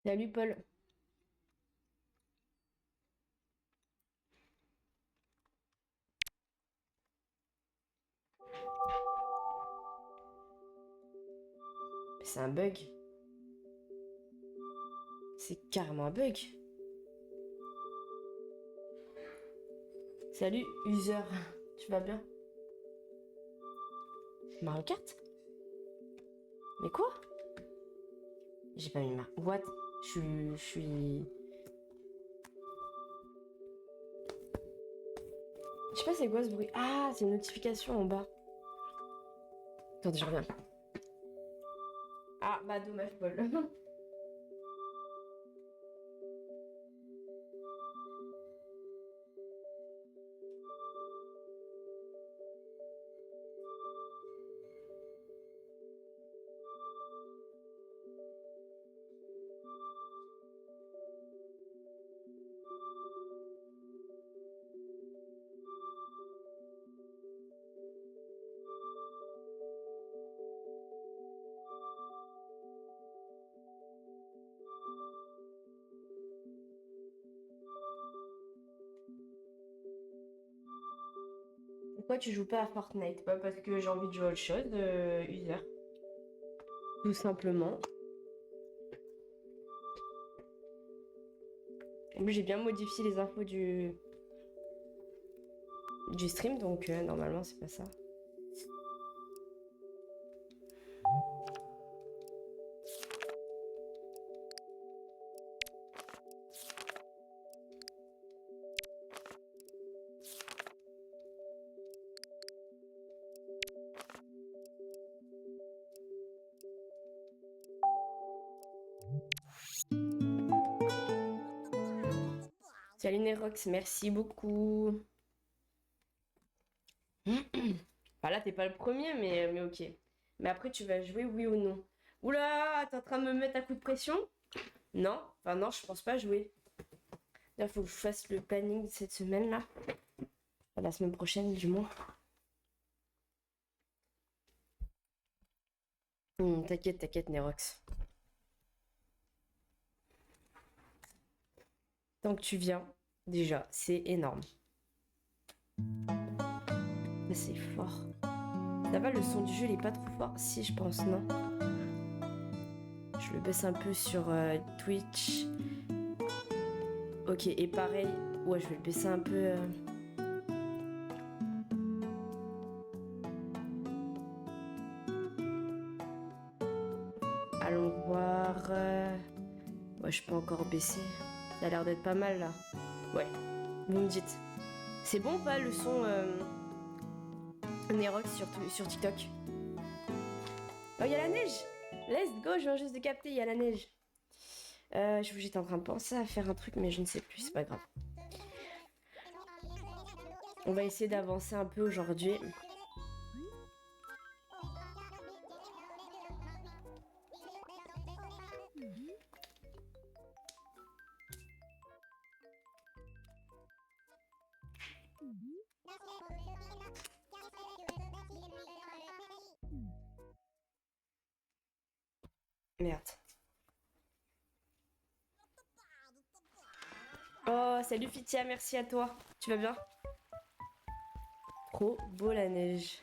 Salut Paul. C'est un bug. C'est carrément un bug. Salut user. Tu vas bien? Mario Kart? Mais quoi? J'ai pas mis ma... What? Je suis... Je sais pas c'est quoi ce bruit. Ah, c'est une notification en bas. Attends, je reviens. Ah, bah dommage Paul. Pourquoi tu joues pas à Fortnite? Pas parce que j'ai envie de jouer à autre chose, user. Tout simplement. En plus, j'ai bien modifié les infos du stream, donc normalement, c'est pas ça. Salut Nerox, merci beaucoup. Bah là, t'es pas le premier, mais ok. Mais après, tu vas jouer oui ou non. Oula, t'es en train de me mettre un coup de pression? Non, enfin non, je pense pas jouer. Là, faut que je fasse le planning de cette semaine-là. Enfin, la semaine prochaine, du moins. T'inquiète, t'inquiète, Nerox. Tant que tu viens, déjà, c'est énorme. Ça, c'est fort. Ça va, le son du jeu, il est pas trop fort? Si, je pense, non. Je le baisse un peu sur Twitch. Ok, et pareil, ouais, je vais le baisser un peu. Allons voir. Ouais, je peux encore baisser. Ça a l'air d'être pas mal là. Ouais, vous me dites. C'est bon ou pas le son Nerox sur TikTok? Oh, il y a la neige! Let's go, je viens juste de capter, il y a la neige. J'étais en train de penser à faire un truc, mais je ne sais plus, c'est pas grave. On va essayer d'avancer un peu aujourd'hui. Merde. Oh, salut Fitia, merci à toi. Tu vas bien? Trop beau la neige.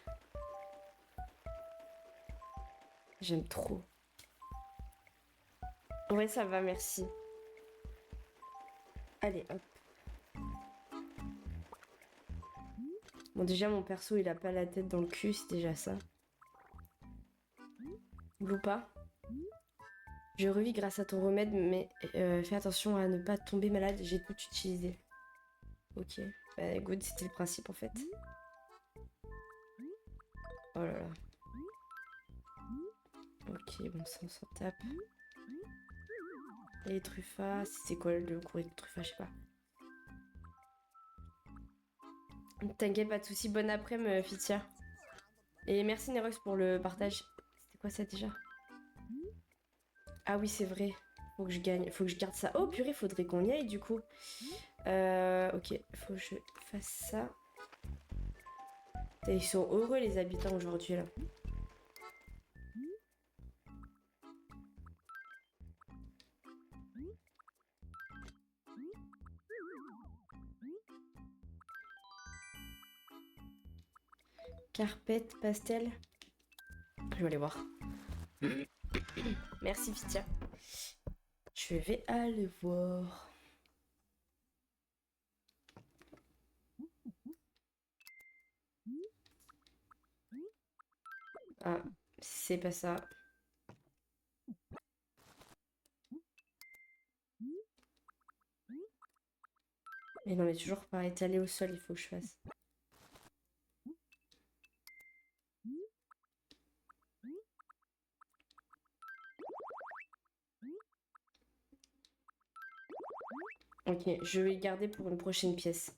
J'aime trop. Ouais, ça va, merci. Allez, hop. Bon, déjà, mon perso, il a pas la tête dans le cul, c'est déjà ça. Loupa. Je revis grâce à ton remède, mais fais attention à ne pas tomber malade, j'ai tout utilisé. Ok. Bah, good, c'était le principe en fait. Oh là là. Ok, bon, ça, on s'en tape. Et les truffas, c'est quoi le courrier de truffas, je sais pas. T'inquiète, pas de soucis, bon après-midi, Fitia. Et merci Nerox pour le partage. C'était quoi ça déjà? Ah oui, c'est vrai. Faut que je gagne, faut que je garde ça. Oh purée, faudrait qu'on y aille du coup. Ok, faut que je fasse ça. Putain, ils sont heureux les habitants aujourd'hui là. Carpette, pastel. Je vais aller voir. Merci, Fitia. Je vais aller voir. Ah, c'est pas ça. Mais non, mais toujours pas étalé au sol, il faut que je fasse. Ok, je vais garder pour une prochaine pièce.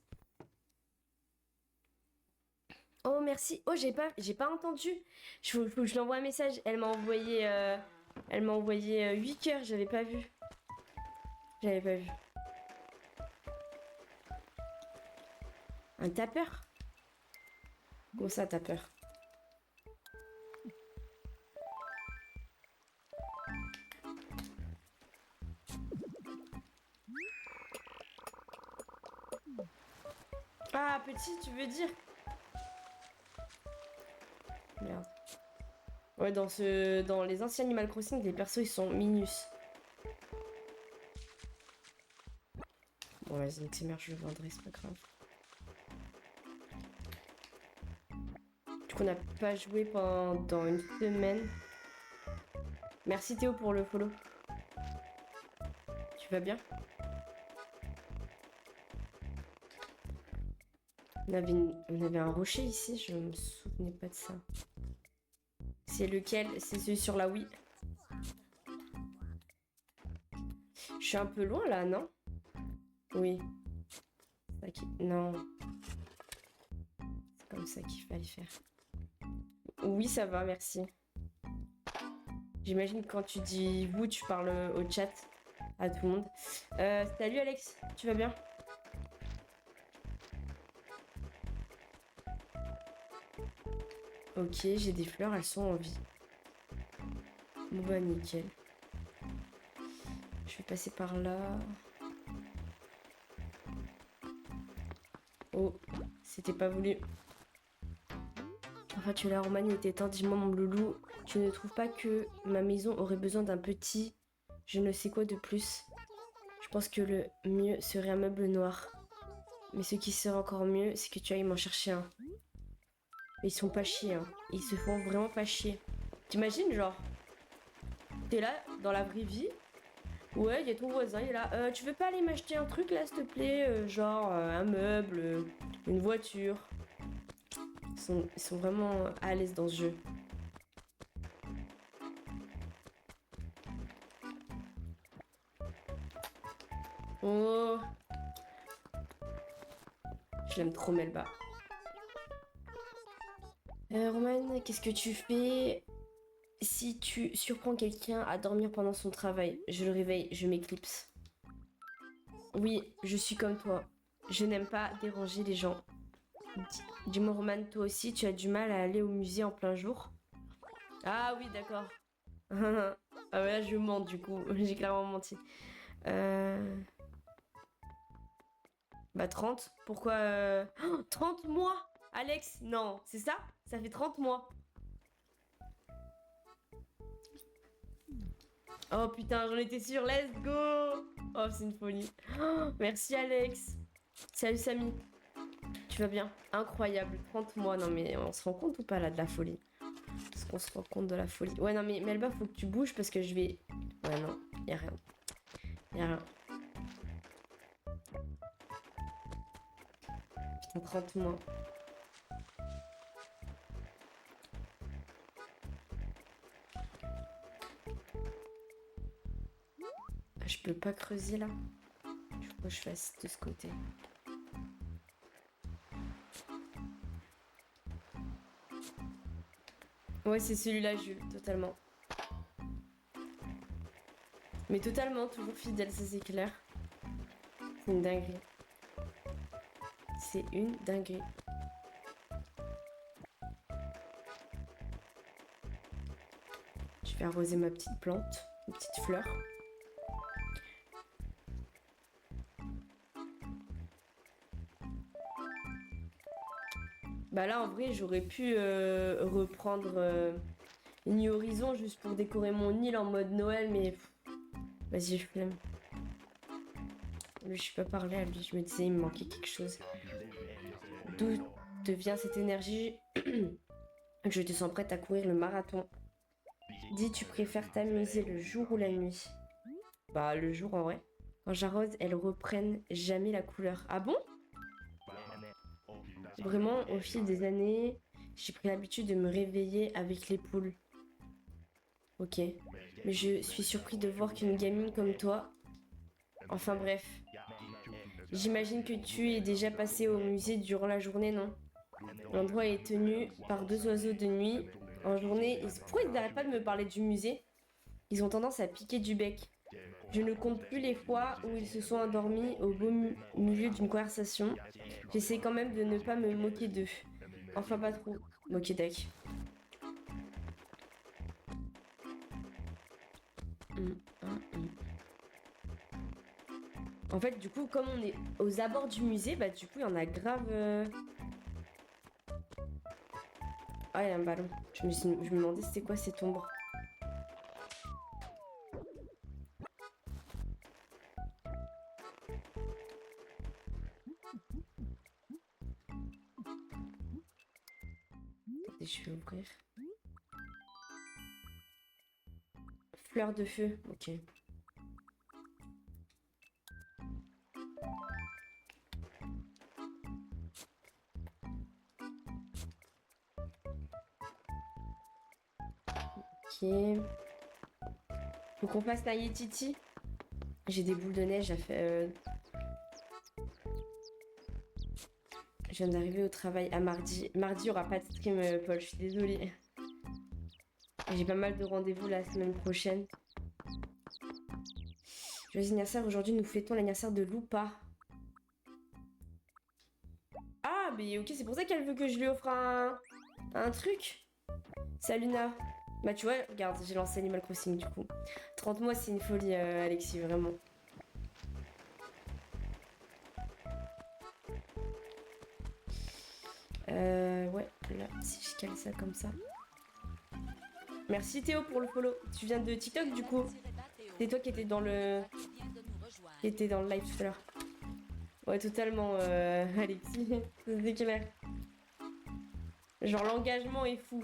Oh, merci. Oh, j'ai pas entendu. Faut que je lui envoie un message. Elle m'a envoyé 8 cœurs, j'avais pas vu. J'avais pas vu. Un tapeur? Comment ça, tapeur? Ah, petit, tu veux dire? Merde. Ouais, dans les anciens Animal Crossing, les persos, ils sont minus. Bon, vas-y, donc c'est merde, je le vendrai, c'est pas grave. Du coup, on n'a pas joué pendant une semaine. Merci Théo pour le follow. Tu vas bien? On avait un rocher ici, je me souvenais pas de ça. C'est lequel? C'est celui sur la Wii. Je suis un peu loin là, non? Oui. Non. C'est comme ça qu'il fallait faire. Oui, ça va, merci. J'imagine que quand tu dis vous, tu parles au chat à tout le monde. Salut Alex, tu vas bien? Ok, j'ai des fleurs, elles sont en vie. Bon bah nickel. Je vais passer par là. Oh, c'était pas voulu. Enfin, tu l'as, Roman, il était temps, dis-moi mon loulou. Tu ne trouves pas que ma maison aurait besoin d'un petit je ne sais quoi de plus? Je pense que le mieux serait un meuble noir. Mais ce qui serait encore mieux, c'est que tu ailles m'en chercher un. Mais ils sont pas chiés, hein. Ils se font vraiment pas chier. T'imagines, genre, t'es là, dans la vraie vie. Ouais, il y a ton voisin, il est là. Tu veux pas aller m'acheter un truc là, s'il te plaît? Genre, un meuble, une voiture. Ils sont vraiment à l'aise dans ce jeu. Oh, je l'aime trop, Melba. Roman, qu'est-ce que tu fais si tu surprends quelqu'un à dormir pendant son travail? Je le réveille, je m'éclipse. Oui, je suis comme toi. Je n'aime pas déranger les gens. Dis-moi, Roman, toi aussi, tu as du mal à aller au musée en plein jour? Ah oui, d'accord. Ah ouais, là, je mens du coup. J'ai clairement menti. Euh... Bah 30. Pourquoi 30 mois? Alex, non, c'est ça? Ça fait 30 mois. Oh putain, j'en étais sûre, let's go! Oh, c'est une folie. Oh, merci Alex. Salut Samy. Tu vas bien? Incroyable, 30 mois. Non mais on se rend compte ou pas là de la folie? Est-ce qu'on se rend compte de la folie? Ouais, non mais Melba, faut que tu bouges parce que je vais... Ouais, non, y a rien. Y a rien. Putain, 30 mois. Je peux pas creuser là. Il faut que je fasse de ce côté. Ouais, c'est celui-là, Jules, totalement. Mais totalement, toujours fidèle, ça c'est clair. C'est une dinguerie. C'est une dinguerie. Je vais arroser ma petite plante, une petite fleur. Bah là, en vrai, j'aurais pu reprendre New Horizon juste pour décorer mon île en mode Noël, mais vas-y, flemme. Lui, je suis pas parlé à lui, je me disais, il me manquait quelque chose. D'où te vient cette énergie? Je te sens prête à courir le marathon. Dis, tu préfères t'amuser le jour ou la nuit? Bah, le jour en vrai. Quand j'arrose, elles reprennent jamais la couleur. Ah bon? Vraiment, au fil des années, j'ai pris l'habitude de me réveiller avec les poules. Ok. Mais je suis surpris de voir qu'une gamine comme toi. Enfin bref. J'imagine que tu es déjà passé au musée durant la journée, non? L'endroit est tenu par deux oiseaux de nuit. En journée, pourquoi ils n'arrêtent pas de me parler du musée? Ils ont tendance à piquer du bec. Je ne compte plus les fois où ils se sont endormis au beau milieu d'une conversation. J'essaie quand même de ne pas me moquer d'eux. Enfin, pas trop. Moquer d'eux. En fait, du coup, comme on est aux abords du musée, bah du coup, il y en a grave... Ah, il y a un ballon. Je me demandais c'était quoi cette ombre. Attendez, je vais ouvrir. Fleur de feu, ok. Ok. Faut qu'on fasse Titi. J'ai des boules de neige à faire. Je viens d'arriver au travail à mardi. Mardi, il n'y aura pas de stream, Paul, je suis désolée. J'ai pas mal de rendez-vous la semaine prochaine. Joyeux anniversaire, aujourd'hui nous fêtons l'anniversaire de Loupa. Ah, mais ok, c'est pour ça qu'elle veut que je lui offre un truc. Salut Luna. Bah tu vois, regarde, j'ai lancé Animal Crossing du coup. 30 mois, c'est une folie, Alexis, vraiment. Ouais, là, si je cale ça comme ça. Merci Théo pour le follow. Tu viens de TikTok du coup? C'est toi qui étais dans le... qui était dans le live tout à l'heure. Ouais, totalement, Alexis. C'est clair. Genre, l'engagement est fou.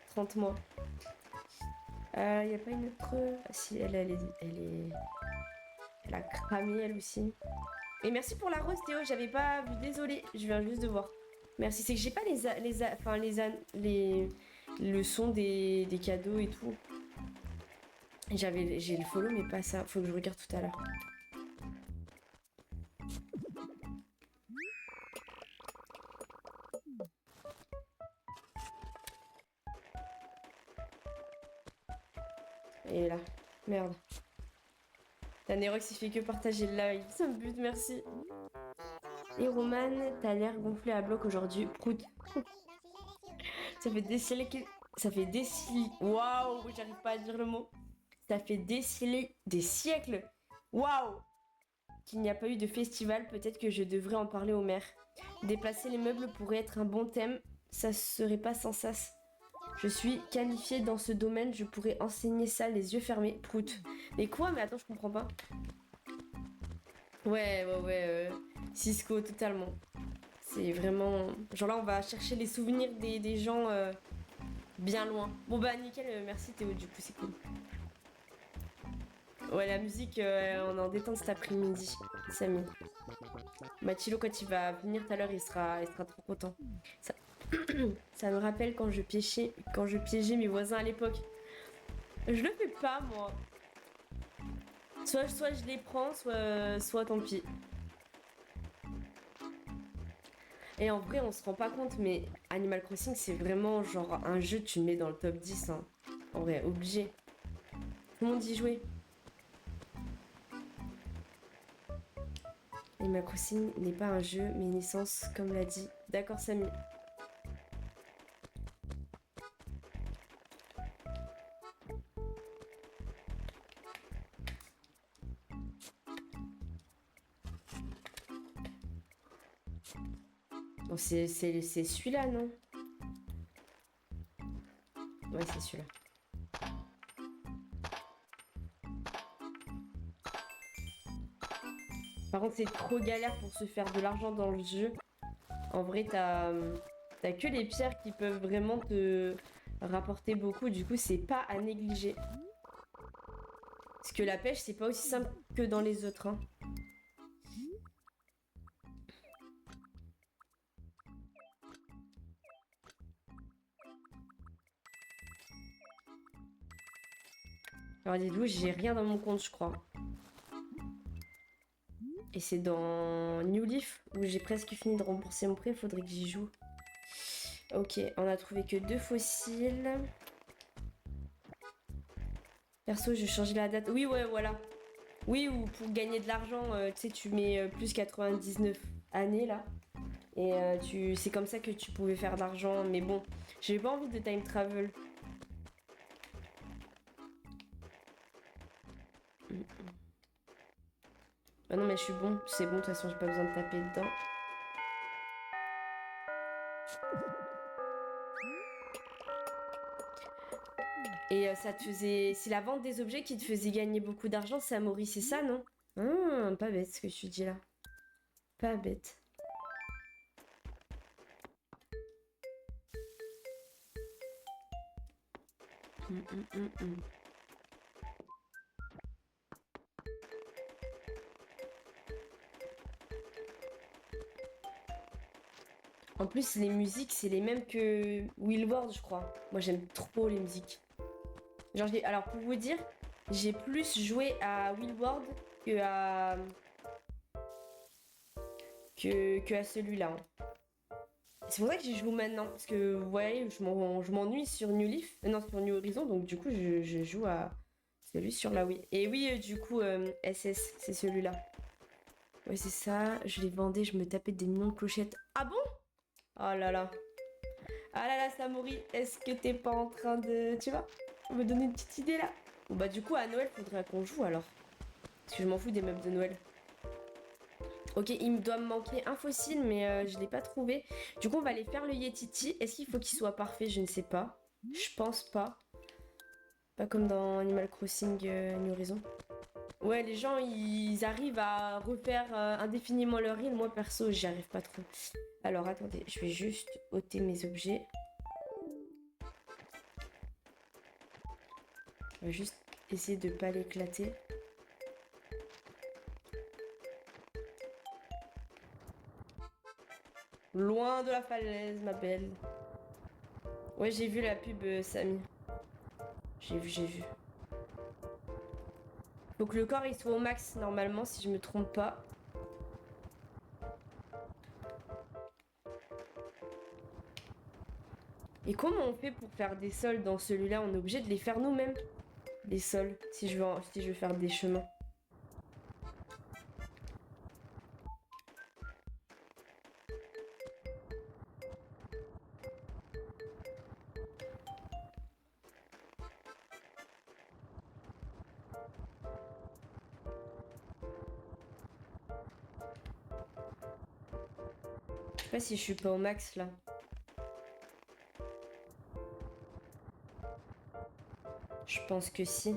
30 mois. Y a pas une autre... Ah, si, elle a cramé, elle aussi. Et merci pour la rose, Théo. J'avais pas vu. Désolée, je viens juste de voir. Merci. C'est que j'ai pas le son des cadeaux et tout. J'ai le follow, mais pas ça. Faut que je regarde tout à l'heure. Et là, merde. T'as Nerox, il fait que partager le live. Ça me bute, merci. Et Roman, t'as l'air gonflé à bloc aujourd'hui. Prout. Ça fait des siècles. Ça fait des siècles. Waouh, j'arrive pas à dire le mot. Ça fait des siècles. Waouh, qu'il n'y a pas eu de festival. Peut-être que je devrais en parler au maire. Déplacer les meubles pourrait être un bon thème. Ça serait pas sans sas. Je suis qualifiée dans ce domaine. Je pourrais enseigner ça les yeux fermés. Prout. Mais quoi? Mais attends, je comprends pas. Ouais. Cisco, totalement. C'est vraiment... Genre là, on va chercher les souvenirs des gens bien loin. Bon bah nickel, merci Théo, du coup, c'est cool. Ouais, la musique, on est en détente cet après-midi, Samy. Mathilo, quand il va venir tout à l'heure, il sera trop content. Ça... Ça me rappelle quand je piégeais mes voisins à l'époque. Je le fais pas, moi. Soit je les prends, soit tant pis. Et en vrai, on se rend pas compte, mais Animal Crossing, c'est vraiment genre un jeu, tu le mets dans le top 10. Hein. En vrai, obligé. Tout le monde y jouait. Animal Crossing n'est pas un jeu, mais une essence, comme l'a dit. D'accord, Samy. Bon, c'est celui-là, non? Ouais, c'est celui-là. Par contre, c'est trop galère pour se faire de l'argent dans le jeu. En vrai, t'as que les pierres qui peuvent vraiment te rapporter beaucoup. Du coup, c'est pas à négliger. Parce que la pêche, c'est pas aussi simple que dans les autres. Hein. Alors, dites-vous, j'ai rien dans mon compte, je crois. Et c'est dans New Leaf où j'ai presque fini de rembourser mon prêt. Faudrait que j'y joue. Ok, on a trouvé que 2 fossiles. Perso, je vais changer la date. Oui, ouais, voilà. Oui, ou pour gagner de l'argent, tu sais, tu mets plus 99 années là. Et c'est comme ça que tu pouvais faire de l'argent. Mais bon, j'ai pas envie de time travel. Ah non, mais je suis bon. C'est bon, de toute façon, j'ai pas besoin de taper dedans. Et ça te faisait. C'est la vente des objets qui te faisait gagner beaucoup d'argent, Samori, c'est ça, non? Pas bête ce que tu dis là. Pas bête. Hum, hum, hum, hum. En plus, les musiques, c'est les mêmes que Willward, je crois. Moi, j'aime trop les musiques. Genre, alors, pour vous dire, j'ai plus joué à Willward que à... que à celui-là. Hein. C'est pour ça que j'y joue maintenant. Parce que, vous voyez, je m'ennuie sur New Leaf. Non, sur New Horizon. Donc, du coup, je joue à celui sur la Wii. Et oui, du coup, SS, c'est celui-là. Ouais, c'est ça. Je les vendais, je me tapais des millions de clochettes. Ah bon? Oh là là. Ah là là, Samori, est-ce que t'es pas en train de... Tu vois, me donner une petite idée là? Bon bah du coup, à Noël, faudrait qu'on joue alors. Parce que je m'en fous des meubles de Noël. Ok, il me doit me manquer un fossile, mais je l'ai pas trouvé. Du coup, on va aller faire le Yetiti. Est-ce qu'il faut qu'il soit parfait? Je ne sais pas. Je pense pas. Pas comme dans Animal Crossing New Horizon. Ouais, les gens, ils arrivent à refaire indéfiniment leur île. Moi, perso, j'y arrive pas trop. Alors, attendez, je vais juste ôter mes objets. On va juste essayer de pas l'éclater. Loin de la falaise, ma belle. Ouais, j'ai vu la pub, Samy. J'ai vu, j'ai vu. Faut que le corps il soit au max normalement, si je me trompe pas. Et comment on fait pour faire des sols dans celui-là? On est obligé de les faire nous-mêmes, les sols, si je veux faire des chemins. Je sais pas si je suis pas au max là. Je pense que si.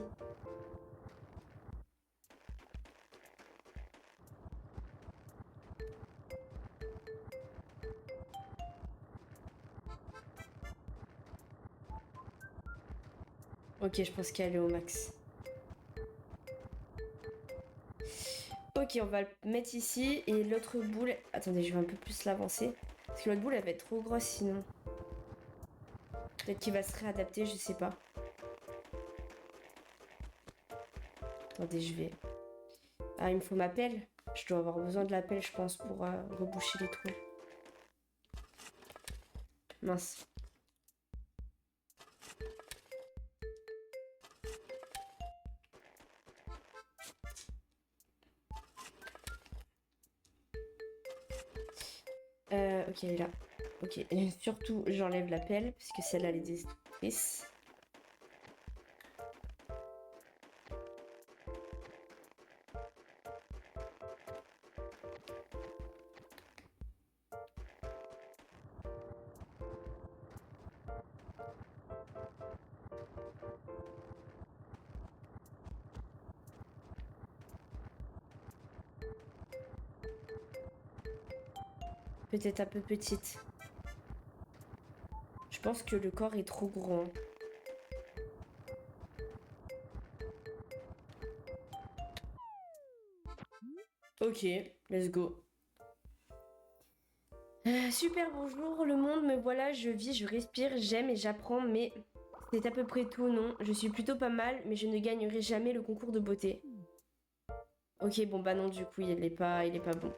Ok, je pense qu'elle est au max. Ok, on va le mettre ici. Et l'autre boule... Attendez, je vais un peu plus l'avancer. Parce que l'autre boule, elle va être trop grosse sinon. Peut-être qu'il va se réadapter, je sais pas. Attendez, je vais... Ah, il me faut ma pelle. Je dois avoir besoin de la pelle, je pense, pour reboucher les trous. Mince. Ok, elle est là. Ok, et surtout, j'enlève la pelle, parce que celle-là, elle est destructrice. peut-être un peu petite. Je pense que le corps est trop gros, hein. Ok, let's go. Super, bonjour le monde, me voilà, je vis, je respire, j'aime et j'apprends, mais c'est à peu près tout, non. Je suis plutôt pas mal, mais je ne gagnerai jamais le concours de beauté. Ok, bon bah non, du coup, il est pas bon.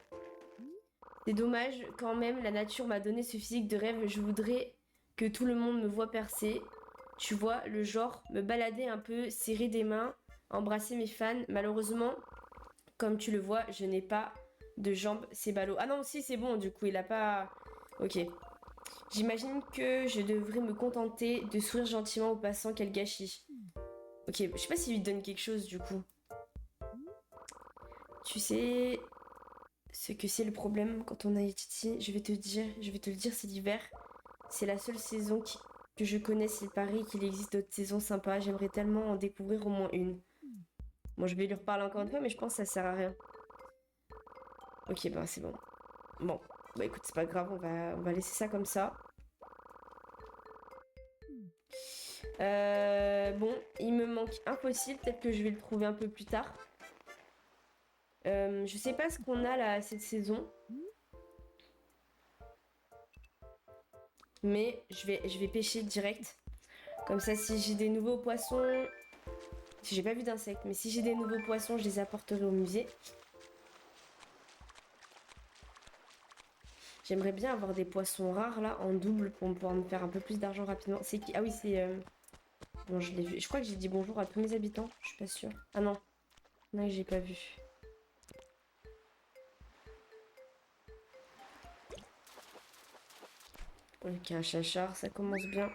C'est dommage, quand même, la nature m'a donné ce physique de rêve, je voudrais que tout le monde me voit percer. Tu vois, le genre, me balader un peu, serrer des mains, embrasser mes fans. Malheureusement, comme tu le vois, je n'ai pas de jambes, c'est ballot. Ah non, si, c'est bon, du coup, il a pas... Ok. J'imagine que je devrais me contenter de sourire gentiment aux passants, quel gâchis. Ok, je sais pas s'il lui donne quelque chose, du coup. Tu sais ce que c'est le problème quand on a ici, je vais te le dire, c'est l'hiver. C'est la seule saison que je connaisse. Il paraît qu'il existe d'autres saisons sympas. J'aimerais tellement en découvrir au moins une. Bon, je vais lui reparler encore une fois, mais je pense que ça sert à rien. Ok, bah c'est bon. Bon, bah écoute, c'est pas grave, on va laisser ça comme ça. Bon, il me manque un fossile, peut-être que je vais le trouver un peu plus tard. Je sais pas ce qu'on a là cette saison, mais je vais pêcher direct. Comme ça, si j'ai des nouveaux poissons, j'ai pas vu d'insectes, mais si j'ai des nouveaux poissons, je les apporterai au musée. J'aimerais bien avoir des poissons rares là en double pour pouvoir me faire un peu plus d'argent rapidement. C'est qui? Ah oui, c'est. Bon, je l'ai vu. Je crois que j'ai dit bonjour à tous mes habitants. Je suis pas sûre. Ah non, non, j'ai pas vu. Ok, un chachard, ça commence bien.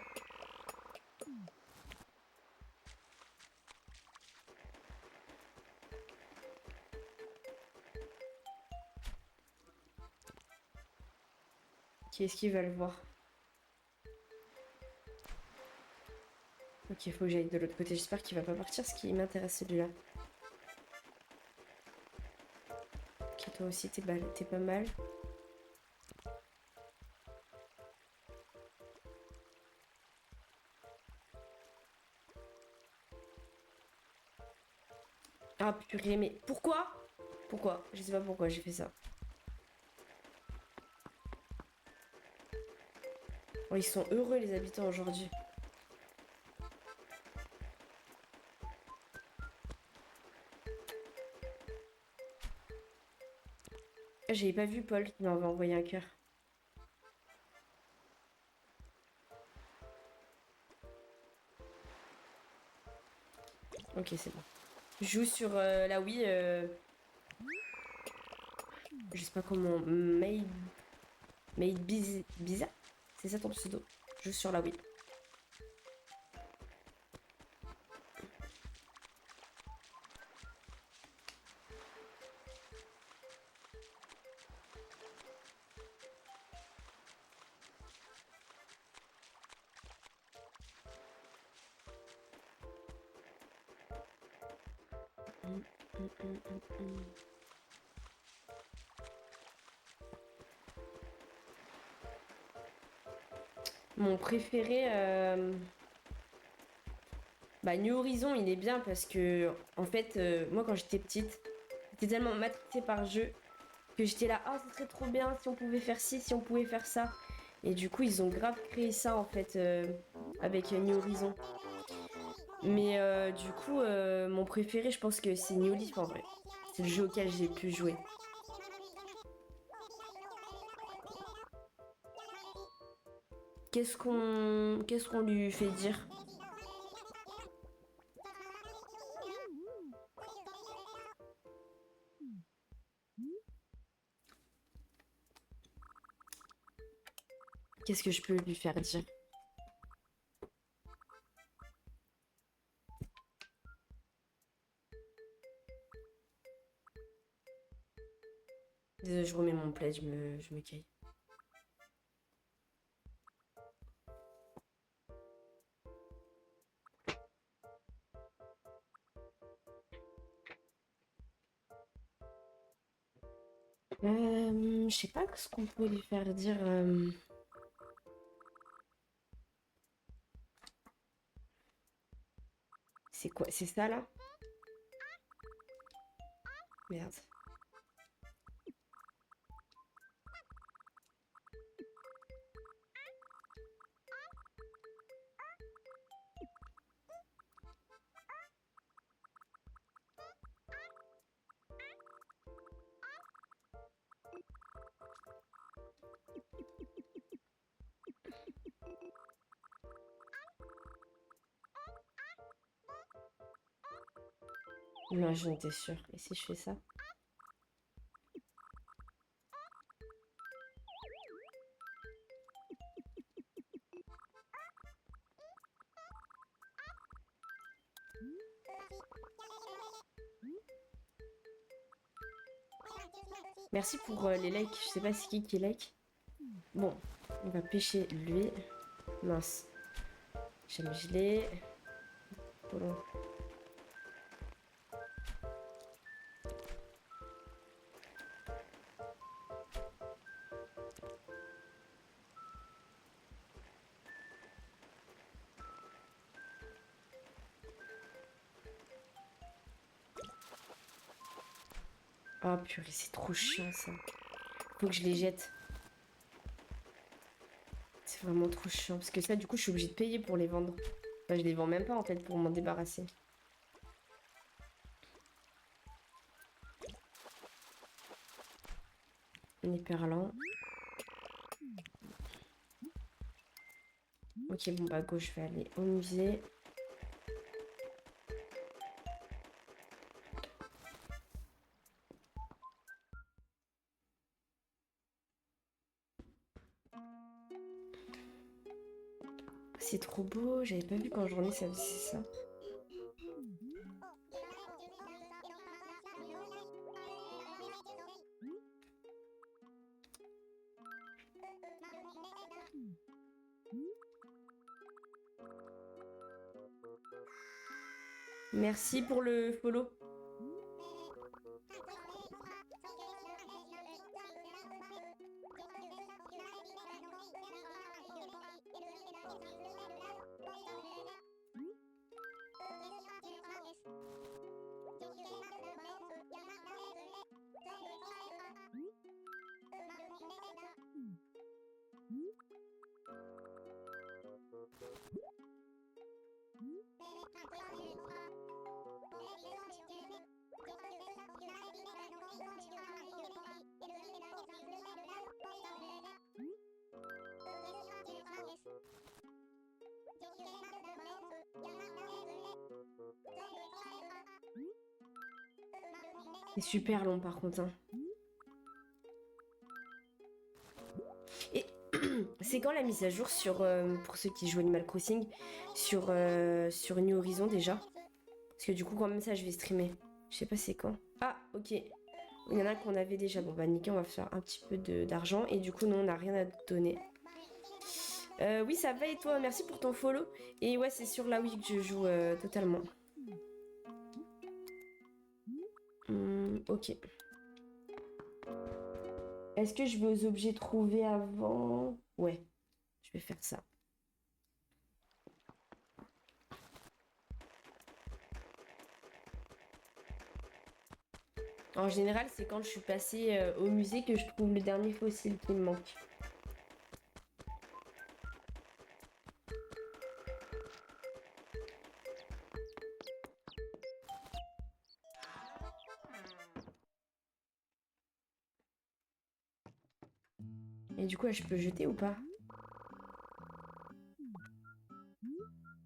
Qui est-ce qu'ils veulent voir? Ok, faut que j'aille de l'autre côté. J'espère qu'il va pas partir, ce qui m'intéresse celui-là. Ok, toi aussi, t'es pas mal. Ah purée, mais pourquoi? Pourquoi? Je sais pas pourquoi j'ai fait ça. Oh, ils sont heureux les habitants aujourd'hui. Ah, j'avais pas vu Paul qui m'avait envoyé un cœur. Ok, c'est bon. Je joue sur la Wii. Je sais pas comment. Made Biza. C'est ça ton pseudo? Je joue sur la Wii. Mon préféré, bah New Horizon, il est bien parce que, en fait, moi quand j'étais petite, j'étais tellement matrixée par le jeu que j'étais là, ah, ce serait trop bien si on pouvait faire ci, si on pouvait faire ça. Et du coup, ils ont grave créé ça en fait avec New Horizon. Mais du coup, mon préféré, je pense que c'est New Leaf en vrai. C'est le jeu auquel j'ai pu jouer. Qu'est-ce qu'on lui fait dire? Qu'est-ce que je peux lui faire dire? Désolé, je remets mon plaid, je me caille. Je sais pas ce qu'on peut lui faire dire. C'est quoi? C'est ça là? Merde. Non, j'en étais sûre. Et si je fais ça? Merci pour les likes. Je sais pas c'est qui like. Bon, on va pêcher lui. Mince. J'aime gelé. Bon. Oh purée, c'est trop chiant ça. Faut que je les jette. C'est vraiment trop chiant. Parce que ça, du coup, je suis obligée de payer pour les vendre. Enfin, je les vends même pas en fait pour m'en débarrasser. Un éperlan. Ok, bon bah go, je vais aller au musée. C'est trop beau, j'avais pas vu qu'en journée ça faisait ça. Merci pour le follow. C'est super long par contre. Hein. Et c'est quand la mise à jour sur, pour ceux qui jouent Animal Crossing, sur New Horizon déjà? Parce que du coup, quand même ça, je vais streamer. Je sais pas c'est quand. Ah, ok. Il y en a qu'on avait déjà. Bon, bah nickel, on va faire un petit peu d'argent. Et du coup, non, on n'a rien à donner. Oui, ça va et toi? Merci pour ton follow. Et ouais, c'est sur la Wii que je joue totalement. Ok. Est-ce que je vais aux objets trouvés avant? Ouais, je vais faire ça. En général, c'est quand je suis passée au musée que je trouve le dernier fossile qui me manque. Et du coup, je peux jeter ou pas?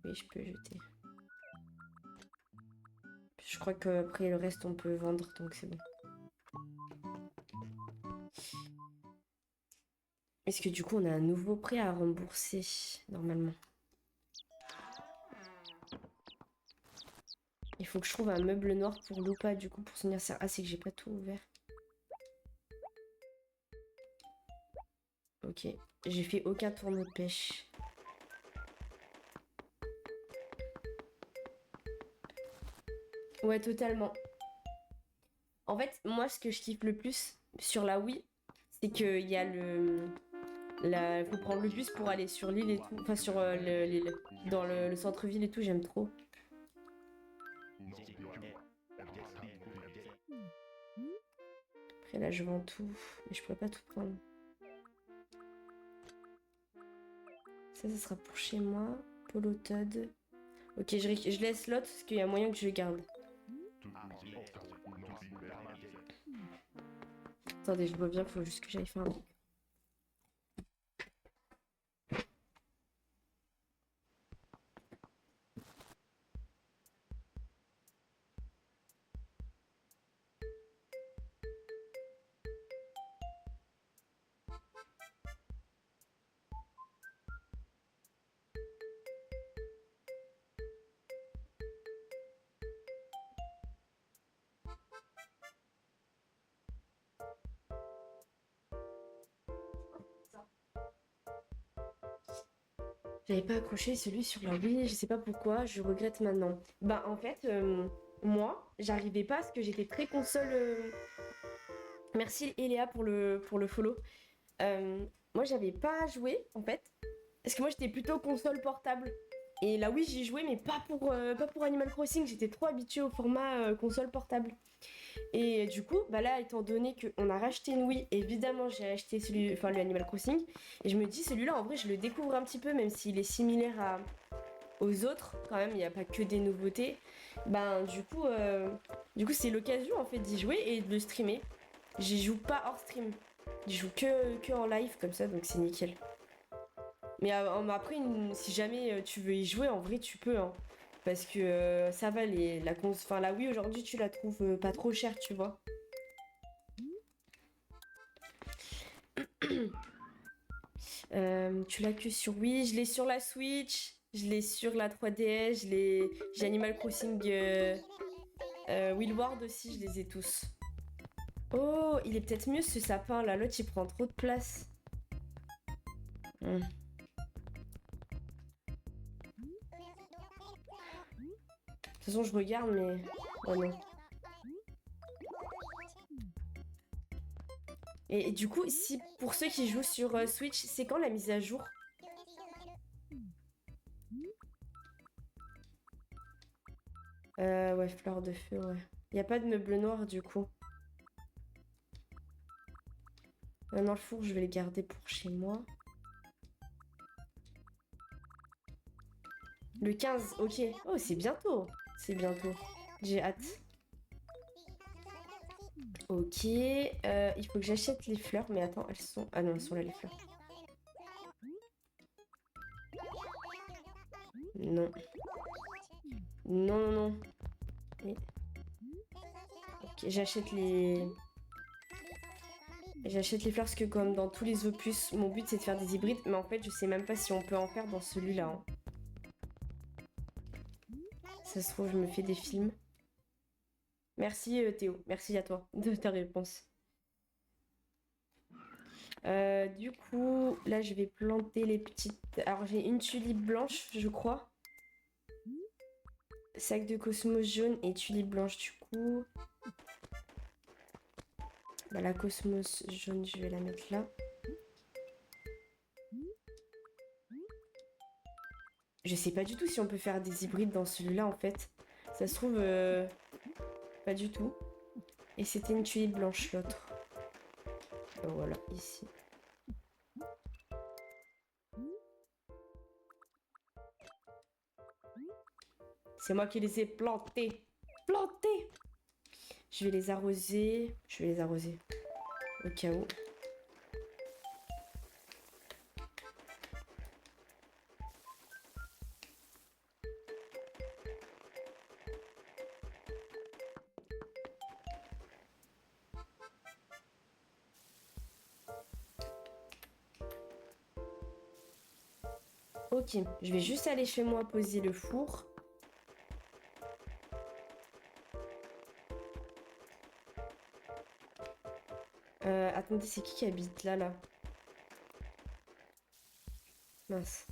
Oui, je peux jeter. Je crois qu'après le reste, on peut vendre, donc c'est bon. Est-ce que du coup, on a un nouveau prêt à rembourser, normalement? Il faut que je trouve un meuble noir pour Loupa, du coup, pour son anniversaire. Ah, c'est que j'ai pas tout ouvert. Ok. J'ai fait aucun tournoi de pêche. Ouais, totalement. En fait, moi, ce que je kiffe le plus sur la Wii, c'est qu'il y a faut prendre le bus pour aller sur l'île et tout. Enfin, sur l'île. Dans le centre-ville et tout, j'aime trop. Après, là, je vends tout. Mais je pourrais pas tout prendre. Ça sera pour chez moi. Polo Todd. Ok, je laisse l'autre parce qu'il y a moyen que je le garde. Attendez, je vois bien, faut juste que j'aille faire un truc. J'avais pas accroché celui sur la Wii, je sais pas pourquoi, je regrette maintenant. Bah en fait, moi, j'arrivais pas parce que j'étais très console. Merci Eléa pour le follow. Moi, j'avais pas joué en fait, parce que moi j'étais plutôt console portable. Et là oui, j'y jouais, mais pas pour Animal Crossing, j'étais trop habituée au format console portable. Et du coup, bah là, étant donné qu'on a racheté une Wii, évidemment, j'ai acheté le Animal Crossing. Et je me dis, celui-là, en vrai, je le découvre un petit peu, même s'il est similaire aux autres. Quand même, il n'y a pas que des nouveautés. Ben, du coup, c'est l'occasion, en fait, d'y jouer et de le streamer. J'y joue pas hors stream. J'y joue que en live, comme ça, donc c'est nickel. Mais après, si jamais tu veux y jouer, en vrai, tu peux, hein. Parce que ça va, la Wii aujourd'hui, tu la trouves pas trop chère, tu vois. Tu l'as que sur Wii, je l'ai sur la Switch, je l'ai sur la 3DS, j'ai Animal Crossing Willward aussi, je les ai tous. Oh, il est peut-être mieux ce sapin là, l'autre il prend trop de place. De toute façon, je regarde, mais. Oh non. Et du coup, si pour ceux qui jouent sur Switch, c'est quand la mise à jour? Ouais, fleur de feu, ouais. Y a pas de meuble noir du coup. Dans le four, je vais les garder pour chez moi. Le 15, ok. Oh, c'est bientôt. C'est bientôt. J'ai hâte. Ok. Il faut que j'achète les fleurs. Mais attends, elles sont... Ah non, elles sont là, les fleurs. Non. Non, non, non. Et... Ok, j'achète les... J'achète les fleurs parce que comme dans tous les opus, mon but c'est de faire des hybrides. Mais en fait, je sais même pas si on peut en faire dans celui-là, hein. Ça se trouve, je me fais des films. Merci Théo. Merci à toi de ta réponse. Du coup, là, je vais planter les petites... Alors, j'ai une tulipe blanche, je crois. Sac de cosmos jaune et tulipe blanche, du coup. Bah, la cosmos jaune, je vais la mettre là. Je sais pas du tout si on peut faire des hybrides dans celui-là, en fait. Ça se trouve... Pas du tout. Et c'était une tulipe blanche, l'autre. Voilà, ici. C'est moi qui les ai plantés. Plantés! Je vais les arroser. Je vais les arroser. Au cas où. Ok, je vais juste aller chez moi poser le four. Attendez, c'est qui habite là, là? Mince.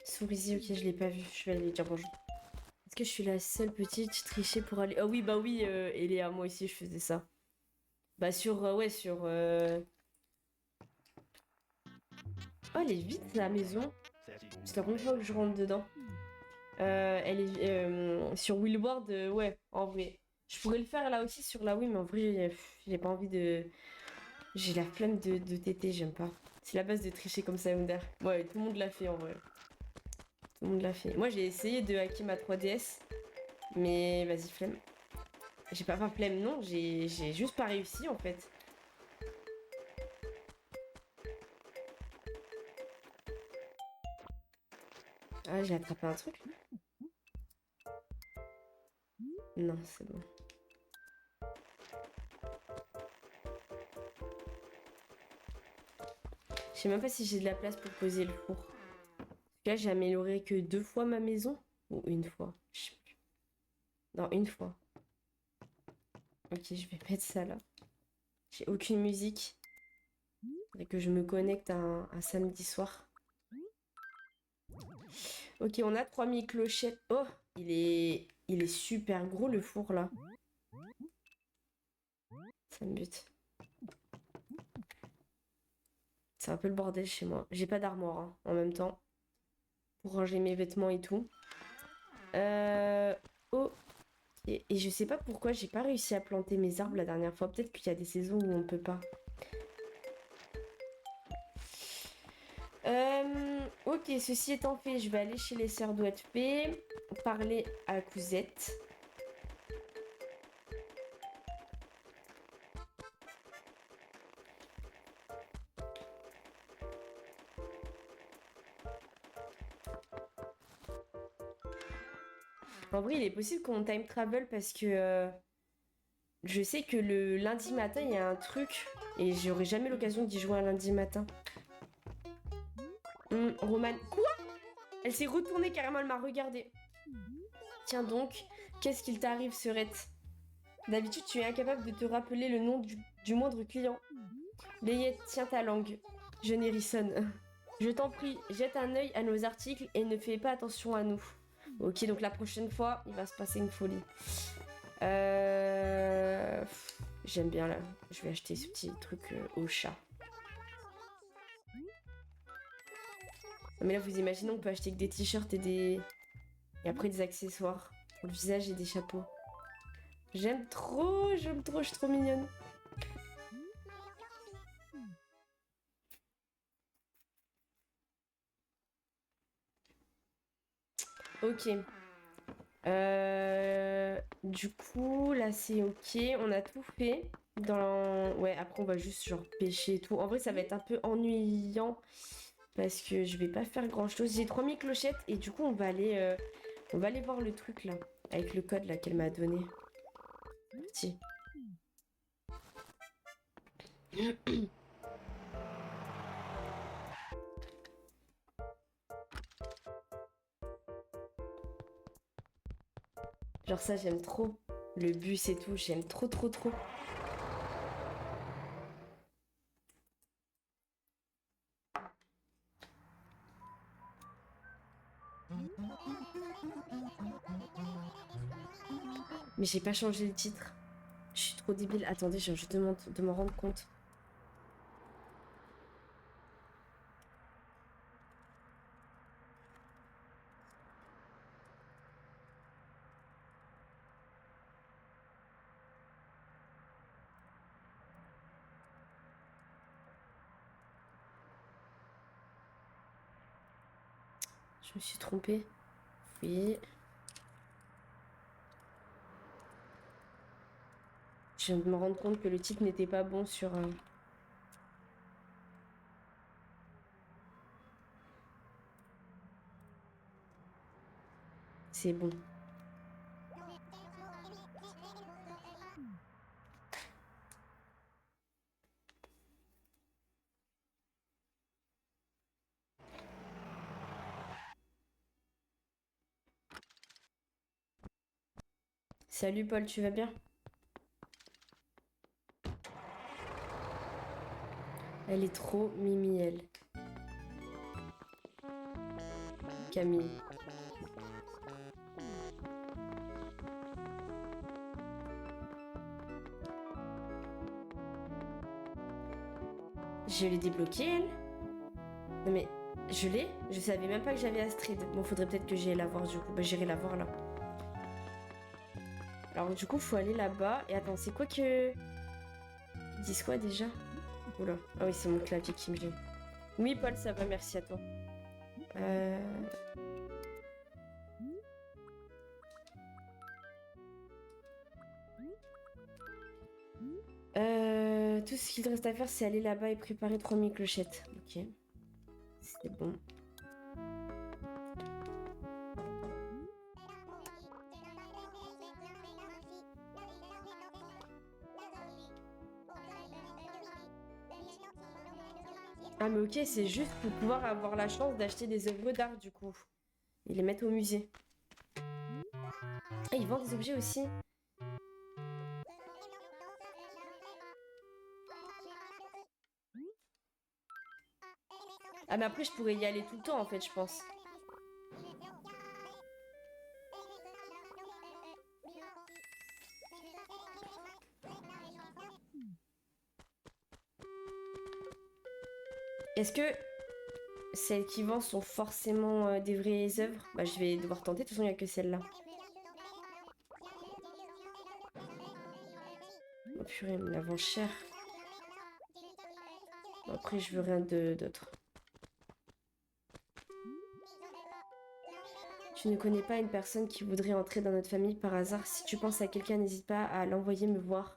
Cerisier, ok, je l'ai pas vu. Je vais aller lui dire bonjour. Est-ce que je suis la seule petite trichée pour aller... Ah oui, bah oui, Eléa, moi aussi je faisais ça. Bah sur... ouais, sur... Oh, elle est vide, la maison. C'est la première fois que je rentre dedans. Elle est sur Willboard, ouais, en vrai. Je pourrais le faire là aussi sur la Wii, mais en vrai, j'ai pas envie de... J'ai la flemme de téter, j'aime pas. C'est la base de tricher comme ça, Under. Ouais, tout le monde l'a fait en vrai. Tout le monde l'a fait. Moi, j'ai essayé de hacker ma 3DS, mais vas-y, flemme. J'ai pas, enfin, flemme, non, j'ai juste pas réussi en fait. Ah, j'ai attrapé un truc. Non, c'est bon. Je sais même pas si j'ai de la place pour poser le four. Là, j'ai amélioré que 2 fois ma maison. Ou une fois. Je sais plus. Non, une fois. Ok, je vais mettre ça là. J'ai aucune musique. Faudrait que je me connecte un samedi soir. Ok, on a 3000 clochettes. Oh, il est super gros le four là. Ça me bute. C'est un peu le bordel chez moi. J'ai pas d'armoire hein, en même temps. Pour ranger mes vêtements et tout. Oh. Et je sais pas pourquoi j'ai pas réussi à planter mes arbres la dernière fois. Peut-être qu'il y a des saisons où on peut pas. Ok, ceci étant fait, je vais aller chez les sœurs d'OFP, parler à Cousette. En vrai, il est possible qu'on time travel parce que je sais que le lundi matin, il y a un truc et j'aurai jamais l'occasion d'y jouer un lundi matin. Romane, quoi? Elle s'est retournée carrément, elle m'a regardée. Tiens donc, qu'est-ce qu'il t'arrive, Serette? D'habitude, tu es incapable de te rappeler le nom du moindre client. Layette, tiens ta langue. Je n'hérissonne. Je t'en prie, jette un œil à nos articles et ne fais pas attention à nous. Ok, donc la prochaine fois, il va se passer une folie. J'aime bien là. Je vais acheter ce petit truc au chat. Mais là, vous imaginez, on peut acheter que des t-shirts et des... Et après des accessoires pour le visage et des chapeaux. J'aime trop, je suis trop mignonne. Ok. Du coup, là c'est ok. On a tout fait. Ouais, après on va juste genre pêcher et tout. En vrai, ça va être un peu ennuyant parce que je vais pas faire grand chose. J'ai 3000 clochettes et du coup, on va aller voir le truc là avec le code là qu'elle m'a donné. Petit. Genre ça, j'aime trop. Le bus et tout, j'aime trop, trop, trop. Mais j'ai pas changé le titre. Je suis trop débile. Attendez, je demande de m'en rendre compte. Je me suis trompée. Oui. Je viens de me rendre compte que le titre n'était pas bon sur... C'est bon. Salut Paul, tu vas bien? Elle est trop mimi, elle. Camille. Je l'ai débloquée, elle. Non mais, je l'ai. Je savais même pas que j'avais Astrid. Bon, faudrait peut-être que j'aille la voir du coup. Bah, j'irai la voir là. Alors du coup, faut aller là-bas. Et attends, c'est quoi que... Ils disent quoi déjà? Oula. Ah oui, c'est mon clavier qui me gêne. Oui, Paul, ça va, merci à toi. Tout ce qu'il te reste à faire, c'est aller là-bas et préparer 3000 clochettes. Ok. C'est bon. Ah mais ok, c'est juste pour pouvoir avoir la chance d'acheter des œuvres d'art du coup. Et les mettre au musée. Ah, ils vendent des objets aussi. Ah mais après, je pourrais y aller tout le temps en fait, je pense. Est-ce que celles qui vendent sont forcément des vraies œuvres? Bah je vais devoir tenter, de toute façon il n'y a que celle-là. Oh purée, elle me la vend cher. Après je veux rien d'autre. Tu ne connais pas une personne qui voudrait entrer dans notre famille par hasard? Si tu penses à quelqu'un, n'hésite pas à l'envoyer me voir.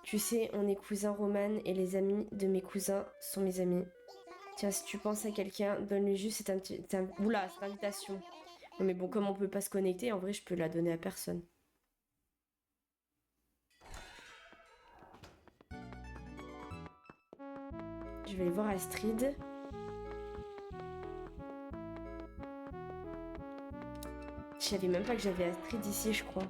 Tu sais, on est cousins Roman et les amis de mes cousins sont mes amis. Tiens, si tu penses à quelqu'un, donne-lui juste cette invitation. Non, mais bon, comme on peut pas se connecter, en vrai, je peux la donner à personne. Je vais aller voir Astrid. Je savais même pas que j'avais Astrid ici, je crois.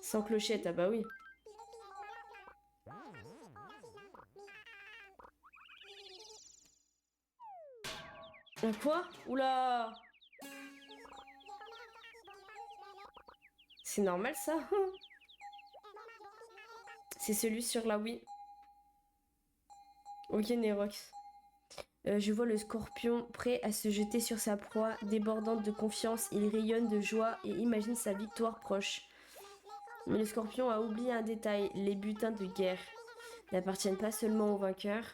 Sans clochette, ah bah oui. Quoi? Oula! C'est normal ça? C'est celui sur la Wii. Ok, Nerox. Je vois le scorpion prêt à se jeter sur sa proie, débordante de confiance, il rayonne de joie et imagine sa victoire proche. Mais le scorpion a oublié un détail, les butins de guerre n'appartiennent pas seulement aux vainqueurs.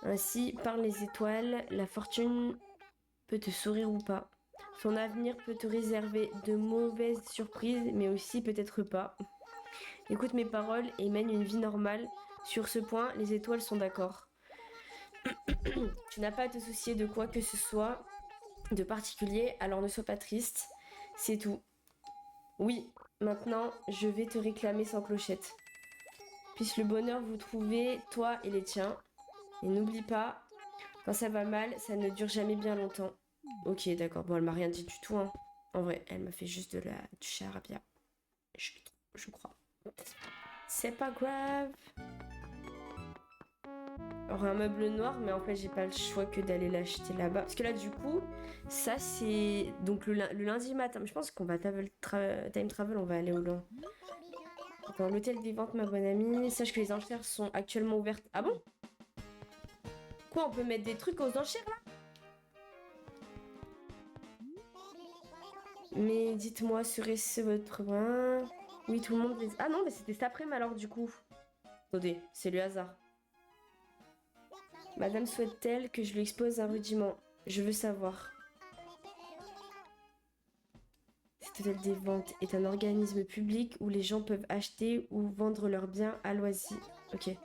Ainsi, par les étoiles, la fortune peut te sourire ou pas. Son avenir peut te réserver de mauvaises surprises, mais aussi peut-être pas. Écoute mes paroles et mène une vie normale. Sur ce point, les étoiles sont d'accord. Tu n'as pas à te soucier de quoi que ce soit de particulier, alors ne sois pas triste. C'est tout. Oui, maintenant, je vais te réclamer sans clochette. Puisse le bonheur vous trouver, toi et les tiens. Et n'oublie pas, quand ça va mal, ça ne dure jamais bien longtemps. Ok, d'accord. Bon, elle m'a rien dit du tout, hein. En vrai, elle m'a fait juste du charabia. Je crois. C'est pas grave. Alors, un meuble noir, mais en fait, j'ai pas le choix que d'aller l'acheter là-bas. Parce que là, du coup, ça, c'est... Donc, le lundi matin. Je pense qu'on va time travel, on va aller au loin. Dans l'hôtel des ventes, ma bonne amie. Sache que les enchères sont actuellement ouvertes. Ah bon? Quoi, on peut mettre des trucs aux enchères, là? Mais dites-moi, serait-ce votre brin? Oui, tout le monde... Ah non, mais c'était cet après-midi, alors, du coup. Attendez, c'est le hasard. Madame souhaite-t-elle que je lui expose un rudiment? Je veux savoir. Cet hôtel des ventes est un organisme public où les gens peuvent acheter ou vendre leurs biens à loisir. Ok.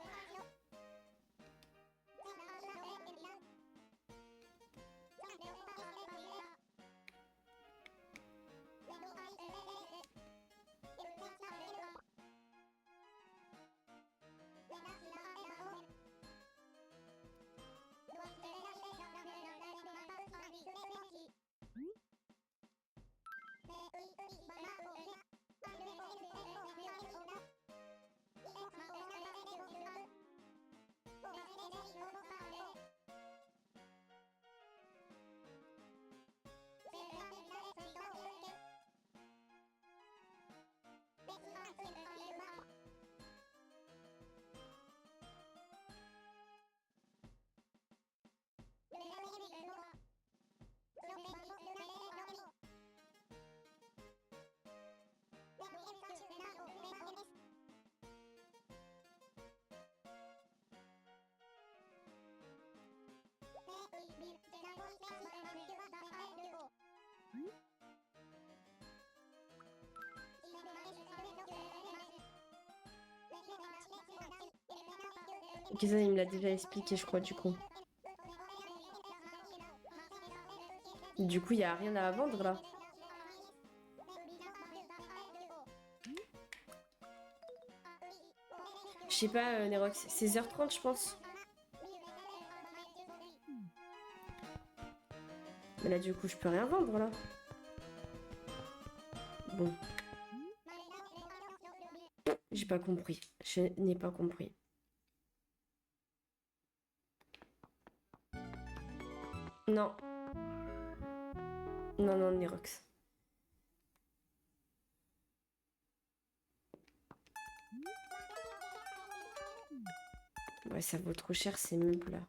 Ok, ça, il me l'a déjà expliqué, je crois, du coup. Du coup, il n'y a rien à vendre, là. Je sais pas, Nerox, 16h30, je pense. Mais là, du coup, je peux rien vendre, là. Bon. J'ai pas compris. Je n'ai pas compris. Non. Non, non, Nerox. Ouais, ça vaut trop cher, ces meubles-là.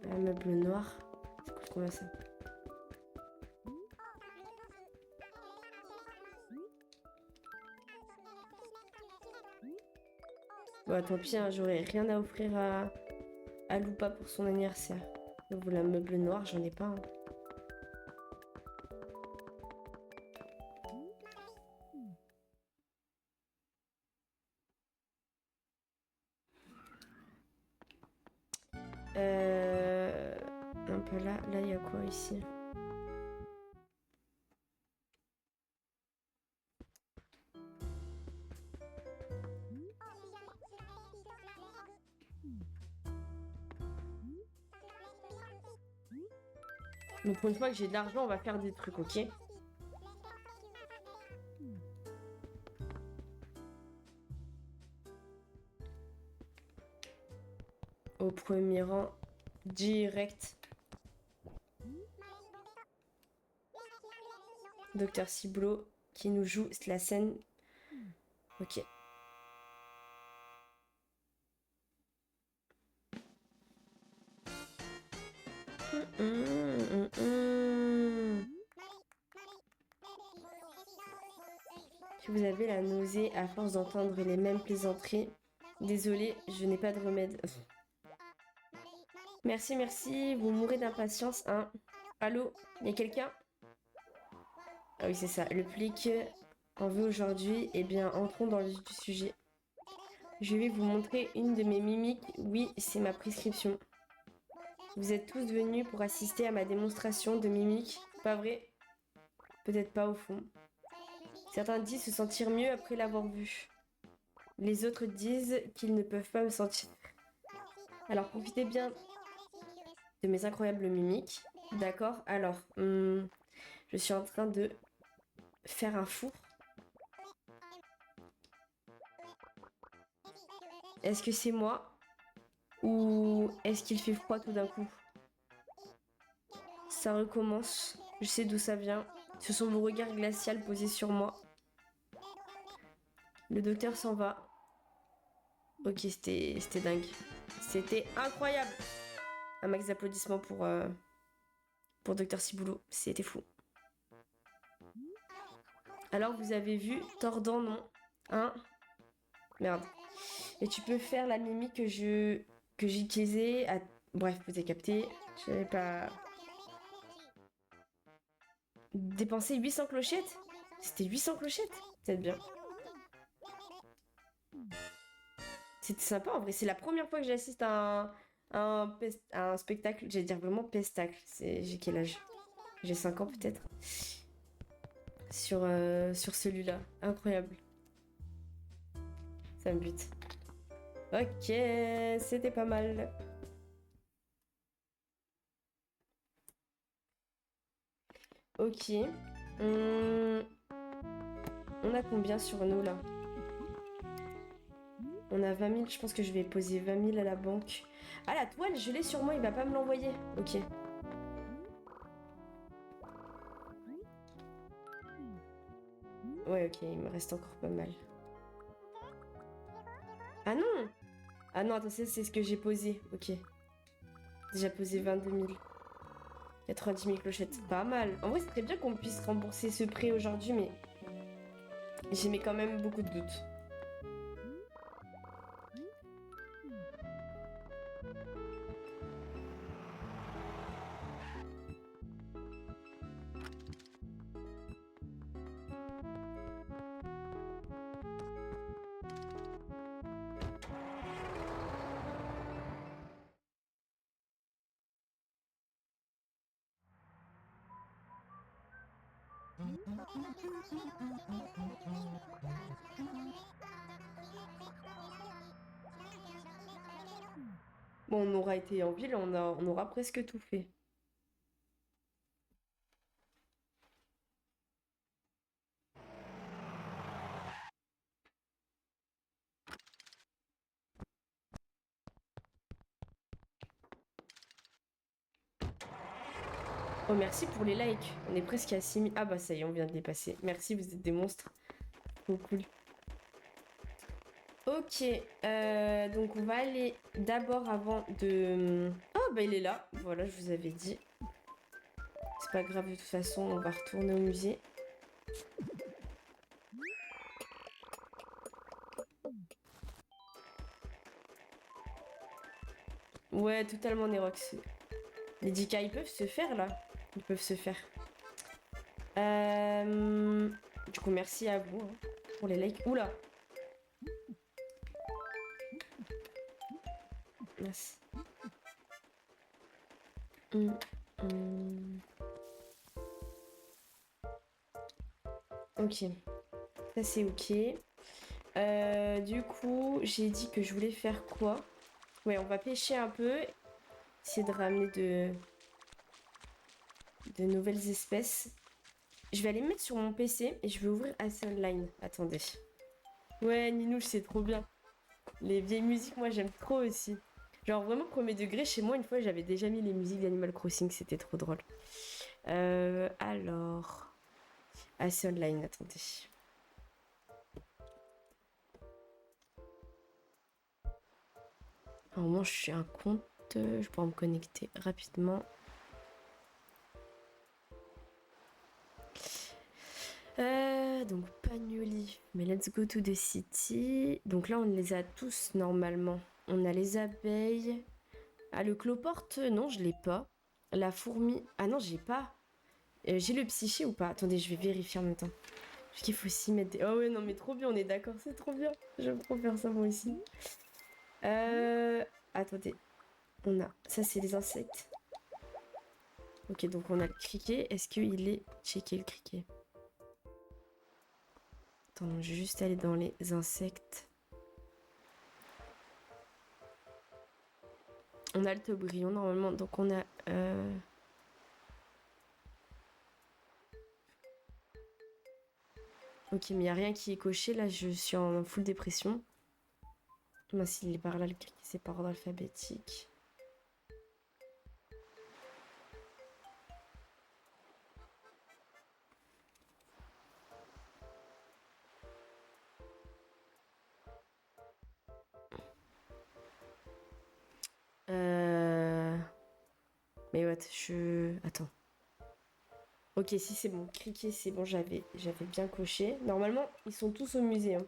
Un meuble noir. Ça coûte combien, ça? Bon, tant pis, hein, j'aurais rien à offrir à Loupa pour son anniversaire. Vous, la meuble noir, j'en ai pas. Hein. Un peu là. Là, il y a quoi ici? Donc, pour une fois que j'ai de l'argent, on va faire des trucs, ok? Au premier rang, direct. Docteur Ciblot qui nous joue la scène. Ok. Si vous avez la nausée à force d'entendre les mêmes plaisanteries, désolé, je n'ai pas de remède. Merci, merci, vous mourrez d'impatience, hein. Allô, y a quelqu'un? Ah oui, c'est ça. Le plic en veut aujourd'hui. Eh bien, entrons dans le vif du sujet. Je vais vous montrer une de mes mimiques. Oui, c'est ma prescription. Vous êtes tous venus pour assister à ma démonstration de mimique, pas vrai? Peut-être pas au fond. Certains disent se sentir mieux après l'avoir vu. Les autres disent qu'ils ne peuvent pas me sentir. Alors profitez bien de mes incroyables mimiques. D'accord? Alors, je suis en train de faire un four. Est-ce que c'est moi? Ou est-ce qu'il fait froid tout d'un coup? Ça recommence. Je sais d'où ça vient. Ce sont vos regards glaciaux posés sur moi. Le docteur s'en va. Ok, c'était dingue. C'était incroyable. Un max d'applaudissements pour Docteur Ciboulot. C'était fou. Alors, vous avez vu Tordant, non? Hein? Merde. Et tu peux faire la mimique que j'ai utilisée à... Bref, vous avez capté. Je n'avais pas... Dépenser 800 clochettes? C'était 800 clochettes? Peut-être bien. C'était sympa, en vrai. C'est la première fois que j'assiste à un spectacle. J'allais dire vraiment pestacle. J'ai quel âge? J'ai 5 ans peut-être. Sur celui-là. Incroyable. Ça me bute. Ok, c'était pas mal. Ok. On a combien sur nous là? On a 20 000. Je pense que je vais poser 20 000 à la banque. Ah, la toile, je l'ai sur moi. Il va pas me l'envoyer. Ok. Ouais, ok. Il me reste encore pas mal. Ah non! Ah non, attends, c'est ce que j'ai posé. Ok. Déjà posé 22 000. 90 000 clochettes. Pas mal. En vrai, c'est très bien qu'on puisse rembourser ce prêt aujourd'hui, mais j'y mets quand même beaucoup de doutes. Bon, on aura été en ville, on aura presque tout fait. Oh, merci pour les likes. On est presque à 6000. Ah bah ça y est, on vient de les passer. Merci, vous êtes des monstres. Trop cool. Ok, donc on va aller d'abord avant de... Oh bah il est là. Voilà, je vous avais dit. C'est pas grave, de toute façon, on va retourner au musée. Ouais, totalement Nerox. Les 10K, ils peuvent se faire là. Ils peuvent se faire. Du coup, merci à vous hein, pour les likes. Oula. Merci. Hum. Ok. Ça, c'est ok. Du coup, j'ai dit que je voulais faire quoi? Ouais, on va pêcher un peu. Essayer de ramener de nouvelles espèces. Je vais aller me mettre sur mon PC et je vais ouvrir AC Online. Attendez. Ouais, Ninouche, c'est trop bien. Les vieilles musiques, moi, j'aime trop aussi. Genre, vraiment, premier degré, chez moi, une fois, j'avais déjà mis les musiques d'Animal Crossing. C'était trop drôle. Alors... AC Online, attendez. Normalement, je suis un compte. Je pourrais me connecter rapidement. Donc Pagnoli, mais let's go to the city. Donc là on les a tous normalement. On a les abeilles. Ah le cloporte, non je l'ai pas. La fourmi, ah non j'ai pas. J'ai le psyché ou pas? Attendez je vais vérifier en même temps. Parce qu'il faut s'y mettre. Oh ouais non mais trop bien on est d'accord c'est trop bien. J'aime trop faire ça moi aussi. Attendez. On a, ça c'est les insectes. Ok donc on a le criquet. Est-ce qu'il est checké le criquet? Attends, je vais juste aller dans les insectes. On a le taubrion normalement, donc on a... Ok, mais il n'y a rien qui est coché, là je suis en full dépression. Moi, s'il est par là, le clic, c'est par ordre alphabétique. Mais what, Attends. Ok, si c'est bon, criquet, c'est bon, j'avais bien coché. Normalement, ils sont tous au musée. Hein.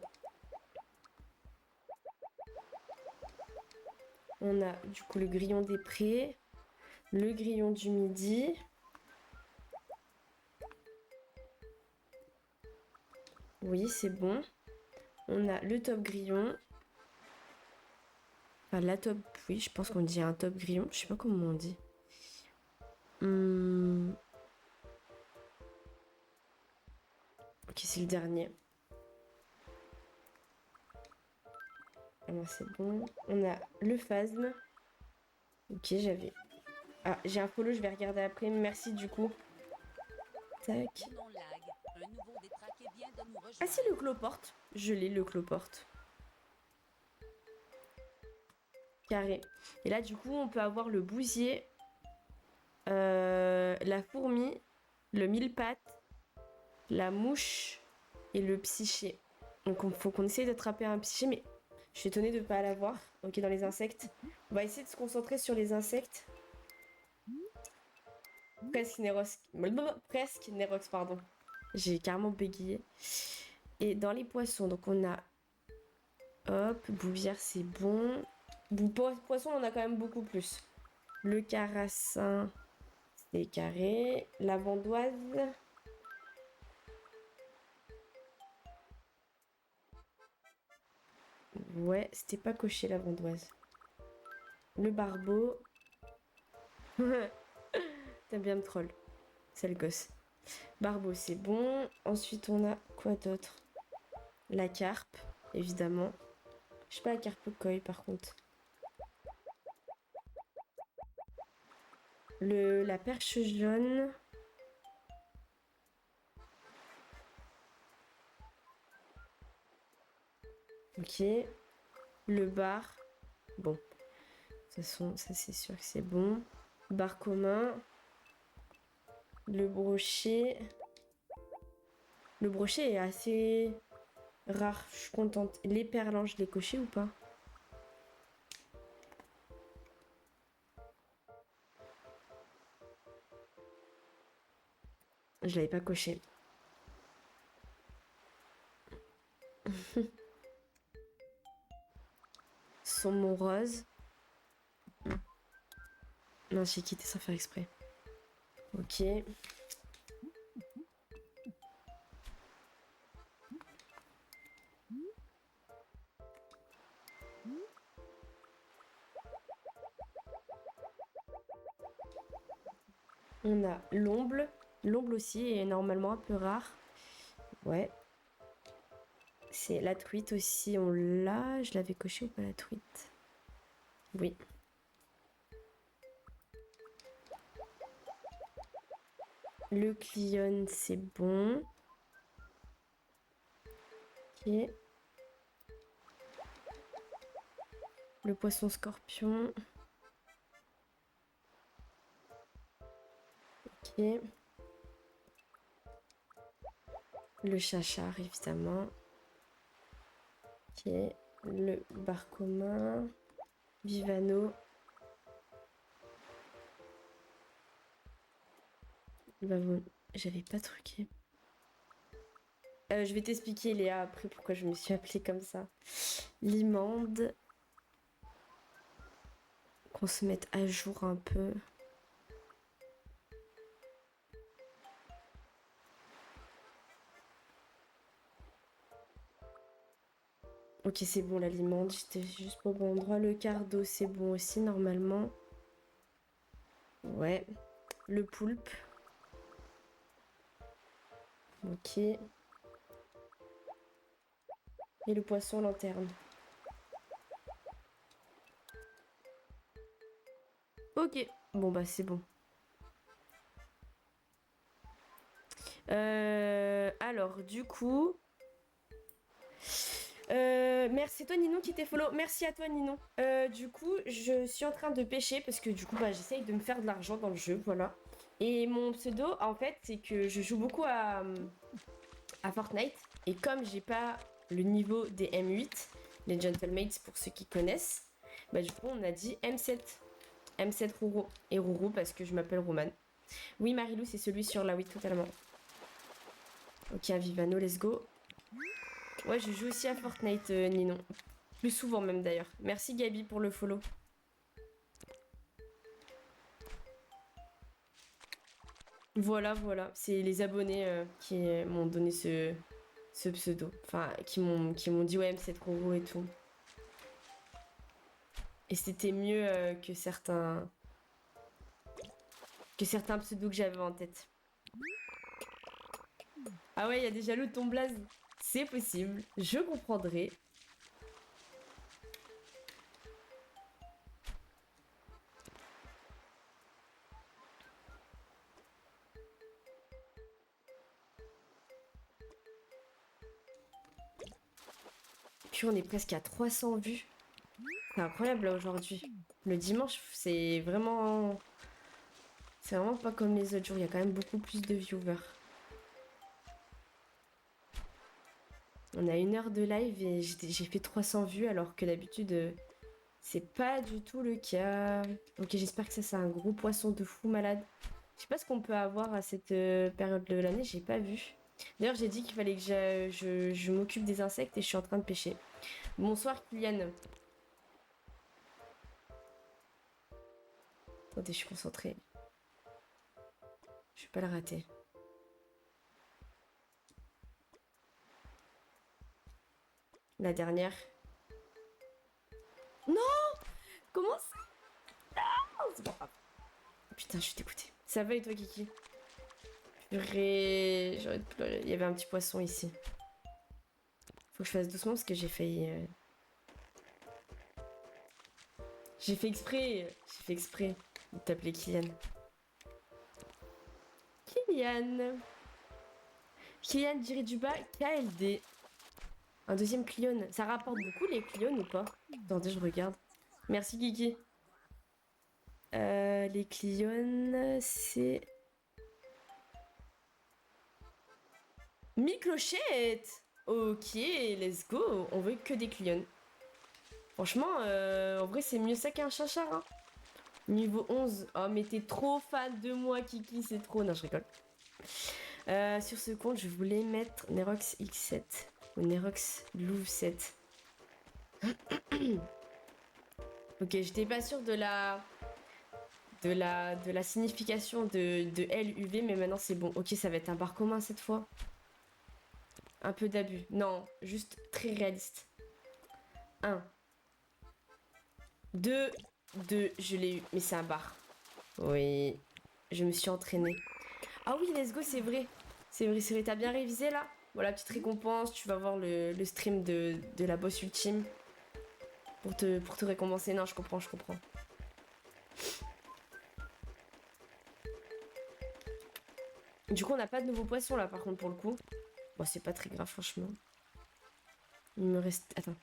On a du coup le grillon des prés, le grillon du midi. Oui, c'est bon. On a le top grillon. Enfin, la top, oui, je pense qu'on dit un top grillon. Je sais pas comment on dit. Ok, c'est le dernier. Alors, c'est bon. On a le phasme. Ok, j'avais... Ah, j'ai un follow, je vais regarder après. Merci du coup. Tac. Ah, c'est le cloporte. Je l'ai, le cloporte. Carré. Et là, du coup, on peut avoir le bousier, la fourmi, le mille-pattes, la mouche et le psyché. Donc, il faut qu'on essaye d'attraper un psyché, mais je suis étonnée de ne pas l'avoir. Ok, dans les insectes. On va essayer de se concentrer sur les insectes. Presque Nerox. Presque Nerox, pardon. J'ai carrément bégayé. Et dans les poissons, donc on a... Hop, bouvière, c'est bon. Poisson, on en a quand même beaucoup plus. Le carassin, c'est carré. La vandoise. Ouais, c'était pas coché la vandoise. Le barbeau. T'aimes bien me troll. C'est le gosse. Barbeau, c'est bon. Ensuite, on a quoi d'autre? La carpe, évidemment. Je sais pas la carpe koi, par contre. La perche jaune. Ok. Le bar. Bon. De toute façon, ça c'est sûr que c'est bon. Bar commun. Le brochet. Le brochet est assez rare. Je suis contente. Les perlins, je l'ai coché ou pas? Je l'avais pas coché. Saumon rose. Non, j'ai quitté sans faire exprès. Ok. On a l'omble. L'omble aussi est normalement un peu rare. Ouais. C'est la truite aussi, on l'a. Je l'avais coché ou pas la truite? Oui. Le clion, c'est bon. Ok. Le poisson scorpion. Ok. Le chachard, évidemment. Ok. Le bar commun. Vivano. Bah bon, j'avais pas truqué. Je vais t'expliquer, Léa, après pourquoi je me suis appelée comme ça. L'imande. Qu'on se mette à jour un peu. Ok, c'est bon, l'aliment. J'étais juste pas au bon endroit. Le cardo, c'est bon aussi, normalement. Ouais. Le poulpe. Ok. Et le poisson lanterne. Ok. Bon, bah, c'est bon. Alors, du coup... merci, c'est toi Ninon qui t'es follow. Merci à toi Ninon. Du coup, je suis en train de pêcher parce que du coup, bah, j'essaye de me faire de l'argent dans le jeu, voilà. Et mon pseudo, en fait, c'est que je joue beaucoup à Fortnite. Et comme j'ai pas le niveau des M8, les Gentlemates pour ceux qui connaissent, bah du coup, on a dit M7. M7 Rouro. Et Rouro parce que je m'appelle Roman. Oui, Marilou, c'est celui sur la oui, totalement. Ok, un Vivano, let's go. Ouais, je joue aussi à Fortnite, Ninon. Plus souvent même d'ailleurs. Merci Gabi pour le follow. Voilà, voilà. C'est les abonnés qui m'ont donné ce pseudo. Enfin, qui m'ont dit ouais, c'est trop gros et tout. Et c'était mieux que certains pseudos que j'avais en tête. Ah ouais, il y a des jaloux de ton blaze. C'est possible. Je comprendrai. Puis on est presque à 300 vues. C'est incroyable là aujourd'hui. Le dimanche, c'est vraiment pas comme les autres jours. Il y a quand même beaucoup plus de viewers. On a 1 heure de live et j'ai fait 300 vues alors que d'habitude, c'est pas du tout le cas. Ok, j'espère que ça, c'est un gros poisson de fou malade. Je sais pas ce qu'on peut avoir à cette période de l'année, j'ai pas vu. D'ailleurs, j'ai dit qu'il fallait que je m'occupe des insectes et je suis en train de pêcher. Bonsoir, Kylian. Attendez, je suis concentrée. Je vais pas le rater. La dernière. Non! Comment ça? Oh, c'est pas grave. Putain, je suis dégoûtée. Ça va et toi, Kiki? Purée, j'aurais de pleurer. Il y avait un petit poisson ici. Faut que je fasse doucement parce que j'ai failli... J'ai fait exprès. J'ai fait exprès de t'appeler Kylian. Kylian. Kylian dirait du bas, KLD. Un deuxième Clion. Ça rapporte beaucoup les Clion ou pas? Attendez, je regarde. Merci Kiki. Les Clion, c'est... 1000 clochettes. Ok, let's go. On veut que des Clion. Franchement, en vrai, c'est mieux ça qu'un chachar. Hein. Niveau 11. Oh, mais t'es trop fan de moi, Kiki, c'est trop... Non, je rigole. Sur ce compte, je voulais mettre Nerox X7 ou Nerox Louvre 7. Ok, j'étais pas sûre de la signification de LUV, mais maintenant c'est bon. Ok, ça va être un bar commun cette fois. Un peu d'abus. Non, juste très réaliste. 1. 2. 2. Je l'ai eu, mais c'est un bar. Oui, je me suis entraînée. Ah oui, let's go, c'est vrai. C'est vrai, c'est vrai. T'as bien révisé là? Voilà, petite récompense. Tu vas voir le stream de la boss ultime. Pour te récompenser. Non, je comprends, je comprends. Du coup, on n'a pas de nouveaux poissons là, par contre, pour le coup. Bon, c'est pas très grave, franchement. Il me reste... Attends.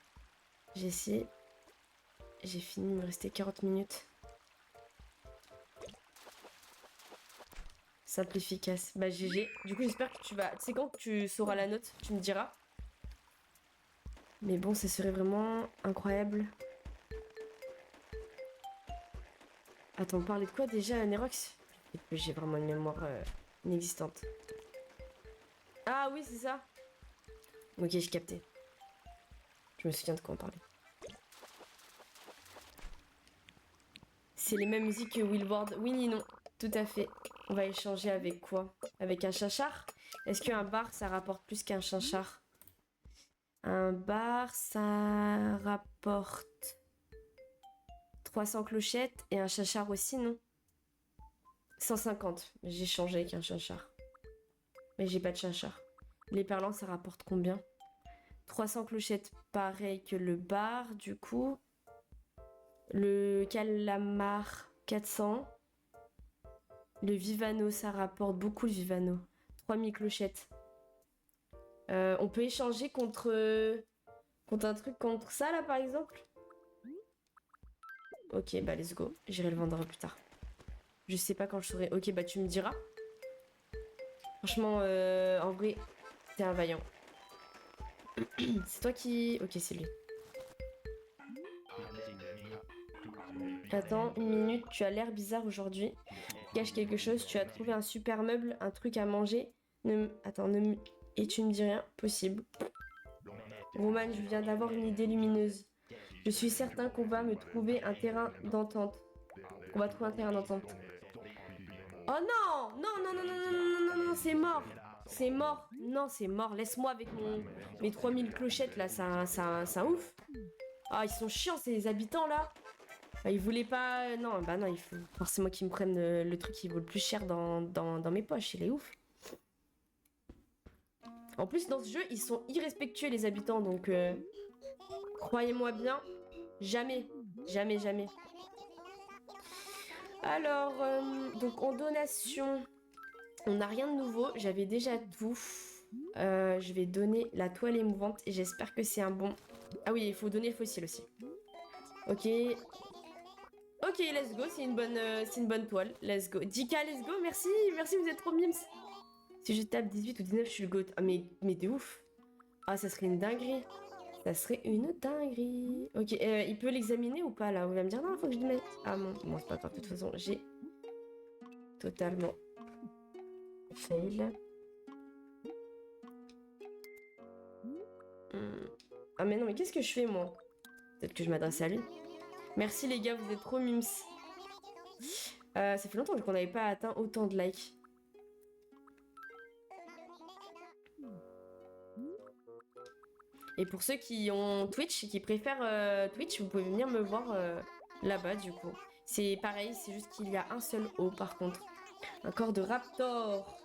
J'ai essayé. J'ai fini, il me restait 40 minutes. Simple, efficace. Bah, GG. Du coup, j'espère que tu vas... Tu sais quand tu sauras la note, tu me diras. Mais bon, ça serait vraiment incroyable. Attends, on parlait de quoi déjà, Nerox? J'ai vraiment une mémoire inexistante. Ah oui, c'est ça. Ok, j'ai capté. Je me souviens de quoi on parlait. C'est les mêmes musiques que Willward. Oui ni non, tout à fait. On va échanger avec quoi? Avec un chachar? Est-ce qu'un bar, ça rapporte plus qu'un chachar? Un bar, ça rapporte 300 clochettes et un chachar aussi, non? 150. J'ai changé avec un chachar. Mais j'ai pas de chachar. Les parlants, ça rapporte combien? 300 clochettes, pareil que le bar, du coup. Le calamar, 400. Le Vivano, ça rapporte beaucoup le Vivano. 3000 clochettes. On peut échanger contre un truc contre ça là par exemple. Ok, bah let's go. J'irai le vendre plus tard. Je sais pas quand je saurai. Ok, bah tu me diras. Franchement, en vrai, t'es un vaillant. C'est toi qui... Ok, c'est lui. Attends, une minute, tu as l'air bizarre aujourd'hui. Cache quelque chose, tu as trouvé un super meuble, un truc à manger. Attends, et tu me dis rien, possible. Roman, je viens d'avoir une idée lumineuse. Je suis certain qu'on va me trouver un terrain d'entente. On va trouver un terrain d'entente. Oh non! Non, non, non, non, non, non, non, non, c'est mort! C'est mort! Non, c'est mort. Laisse-moi avec mes 3000 clochettes là, c'est un ouf. Ah, ils sont chiants ces habitants là. Bah, ils voulaient pas. Non, bah non, il faut forcément qu'ils me prennent le truc qui vaut le plus cher dans mes poches. Il est ouf. En plus, dans ce jeu, ils sont irrespectueux les habitants, donc croyez-moi bien, jamais, jamais, jamais. Alors, donc en donation, on n'a rien de nouveau. J'avais déjà tout. Je vais donner la toile émouvante et j'espère que c'est un bon... Ah oui, il faut donner le fossile aussi. Ok. Ok, let's go, c'est une bonne toile. Let's go. 10K, let's go, merci, merci, vous êtes trop mimes. Si je tape 18 ou 19, je suis le goat. Ah, mais de ouf. Ah, ça serait une dinguerie. Ça serait une dinguerie. Ok, il peut l'examiner ou pas là? On va me dire non, faut que je le mette. Ah bon, bon c'est pas grave, de toute façon, j'ai totalement fail. Ah mais non, mais qu'est-ce que je fais moi? Peut-être que je m'adresse à lui. Merci les gars, vous êtes trop mimes. Ça fait longtemps qu'on n'avait pas atteint autant de likes. Et pour ceux qui ont Twitch et qui préfèrent Twitch, vous pouvez venir me voir là-bas du coup. C'est pareil, c'est juste qu'il y a un seul O par contre. Un corps de raptor.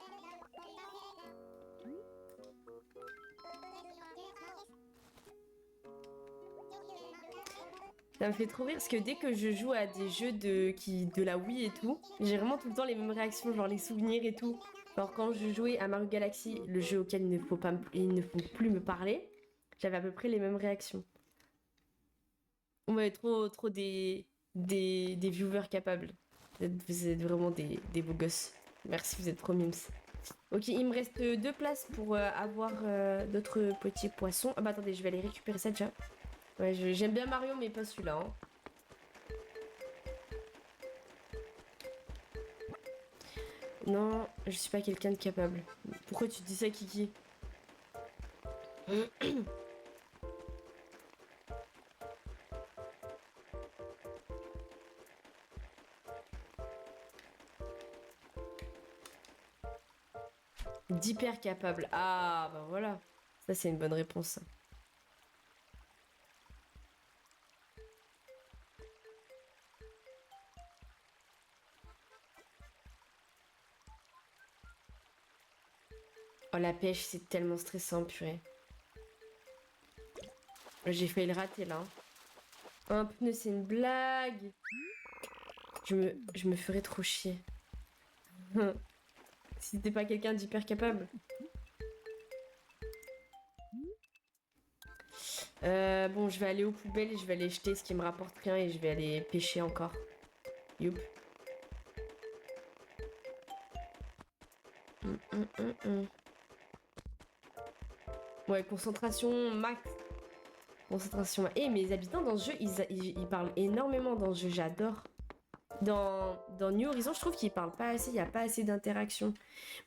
Ça me fait trop rire parce que dès que je joue à des jeux de la Wii et tout, j'ai vraiment tout le temps les mêmes réactions, genre les souvenirs et tout. Alors quand je jouais à Mario Galaxy, le jeu auquel il ne faut plus me parler, j'avais à peu près les mêmes réactions. Ouais, trop des viewers capables. Vous êtes vraiment des beaux gosses. Merci, vous êtes trop mimes. Ok, il me reste deux places pour avoir d'autres petits poissons. Ah bah attendez, je vais aller récupérer ça déjà. Ouais, j'aime bien Mario, mais pas celui-là. Hein. Non, je suis pas quelqu'un de capable. Pourquoi tu dis ça, Kiki? 'D'hyper capable. Ah, bah voilà. Ça, c'est une bonne réponse. Ça. Oh, la pêche, c'est tellement stressant, purée. J'ai failli le rater, là. Un pneu, c'est une blague. Je me ferais trop chier. Si t'es pas quelqu'un d'hyper capable. Bon, je vais aller aux poubelles et je vais aller jeter ce qui me rapporte rien et je vais aller pêcher encore. Youp. Hum. Ouais, concentration max. Concentration max. Eh, mais les habitants dans ce jeu, ils parlent énormément dans ce jeu, j'adore. Dans New Horizon, je trouve qu'ils parlent pas assez, il n'y a pas assez d'interaction.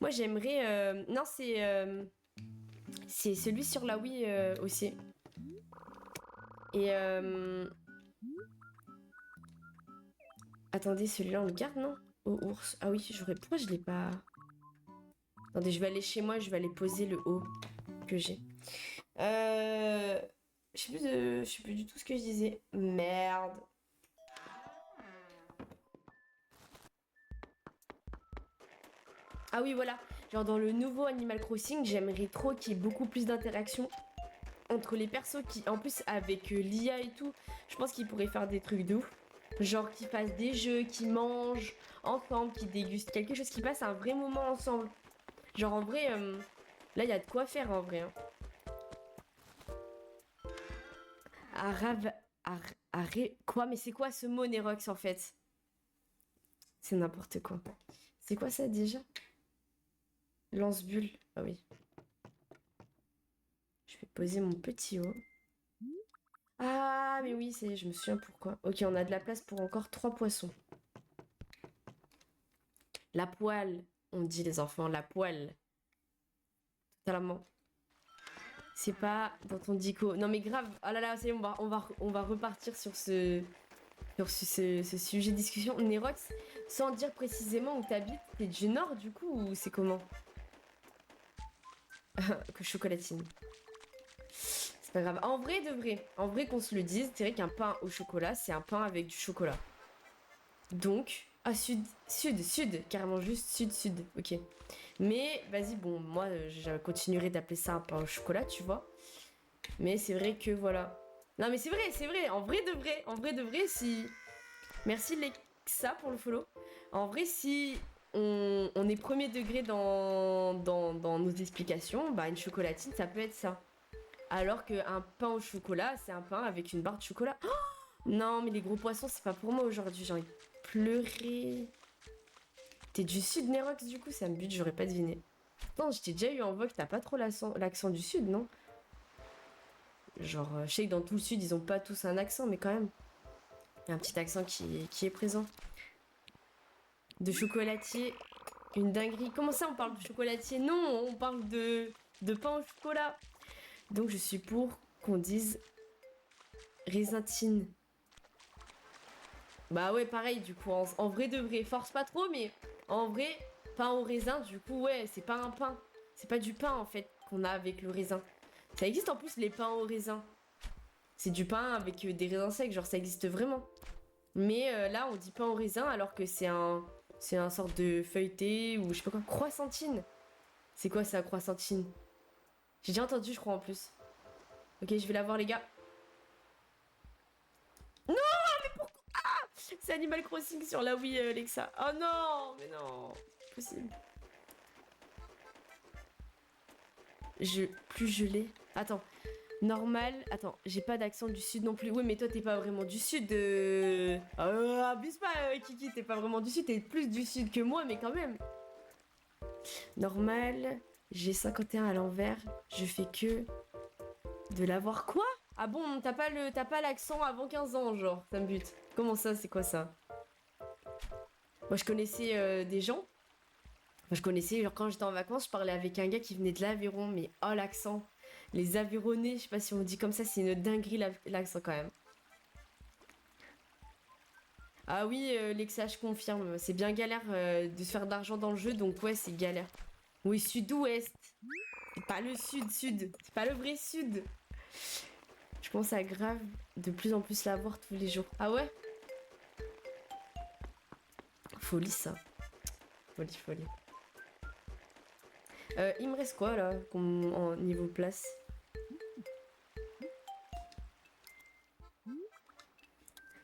Moi, j'aimerais... Non, c'est celui sur la Wii aussi. Et... Attendez, celui-là, on le garde, non? Au ours. Ah oui, j'aurais... Pourquoi je l'ai pas... Attendez, je vais aller chez moi, je vais aller poser le haut que j'ai. Je sais plus du tout ce que je disais. Merde. Ah oui, voilà. Genre dans le nouveau Animal Crossing, j'aimerais trop qu'il y ait beaucoup plus d'interaction entre les persos qui, en plus, avec l'IA et tout, je pense qu'ils pourraient faire des trucs de ouf. Genre qu'ils fassent des jeux, qu'ils mangent ensemble, qu'ils dégustent quelque chose, qu'ils passent un vrai moment ensemble. Genre en vrai, là, il y a de quoi faire en vrai. Hein. Arav... Quoi? Mais c'est quoi ce mot, Nerox, en fait? C'est n'importe quoi. C'est quoi ça déjà? Lance-bulle. Ah oui. Je vais poser mon petit haut. Ah, mais oui, je me souviens pourquoi. Ok, on a de la place pour encore 3 poissons. La poêle. On dit les enfants, la poêle. Totalement. C'est pas dans ton dico. Non mais grave. Oh là là, c'est on va repartir sur ce sujet de discussion. Nerox, sans dire précisément où t'habites, t'es du nord du coup ou c'est comment? Que chocolatine. C'est pas grave. En vrai qu'on se le dise, c'est vrai qu'un pain au chocolat, c'est un pain avec du chocolat. Donc, ah sud, carrément juste sud, ok. Mais vas-y, bon, moi je continuerai d'appeler ça un pain au chocolat, tu vois. Mais c'est vrai que voilà. Non mais c'est vrai, en vrai de vrai, si... Merci Lexa pour le follow. En vrai, si on est premier degré dans nos explications, bah une chocolatine, ça peut être ça. Alors qu'un pain au chocolat, c'est un pain avec une barre de chocolat. Oh non, mais les gros poissons, c'est pas pour moi aujourd'hui. J'ai envie de pleurer. T'es du sud, Nerox, du coup, ça me bute, j'aurais pas deviné. Non, je t'ai déjà eu en voix que t'as pas trop l'accent du sud, non? Genre, je sais que dans tout le sud, ils ont pas tous un accent, mais quand même. Il y a un petit accent qui est présent. De chocolatier, une dinguerie. Comment ça, on parle de chocolatier? Non, on parle de pain au chocolat. Donc, je suis pour qu'on dise raisintine. Bah ouais, pareil, du coup, en vrai de vrai, force pas trop, mais en vrai, pain au raisin, du coup, ouais, c'est pas un pain. C'est pas du pain, en fait, qu'on a avec le raisin. Ça existe en plus, les pains au raisin. C'est du pain avec des raisins secs, genre ça existe vraiment. Mais là, on dit pain au raisin alors que c'est un sorte de feuilleté ou je sais pas quoi. Croissantine. C'est quoi ça, croissantine? J'ai déjà entendu, je crois, en plus. Ok, je vais la voir, les gars. C'est Animal Crossing sur la Wii, Alexa. Oh non, mais non. Possible. Plus gelé. Attends. Normal. Attends, j'ai pas d'accent du sud non plus. Oui, mais toi, t'es pas vraiment du sud. Abuse pas, Kiki. T'es pas vraiment du sud. T'es plus du sud que moi, mais quand même. Normal. J'ai 51 à l'envers. Je fais que de l'avoir quoi? Ah bon, t'as pas l'accent avant 15 ans, genre. Ça me bute. Comment ça, c'est quoi ça? Moi, je connaissais des gens. Moi, je connaissais, genre, quand j'étais en vacances, je parlais avec un gars qui venait de l'Aveyron, mais oh, l'accent. Les Aveyronnais, je sais pas si on dit comme ça, c'est une dinguerie l'accent quand même. Ah oui, Lexa, je confirme. C'est bien galère de se faire d'argent dans le jeu, donc ouais, c'est galère. Oui, sud-ouest. C'est pas le sud-sud. C'est pas le vrai sud. Je pense à grave de plus en plus la voir tous les jours. Ah ouais? Folie ça. Folie, folie. Il me reste quoi là en niveau place?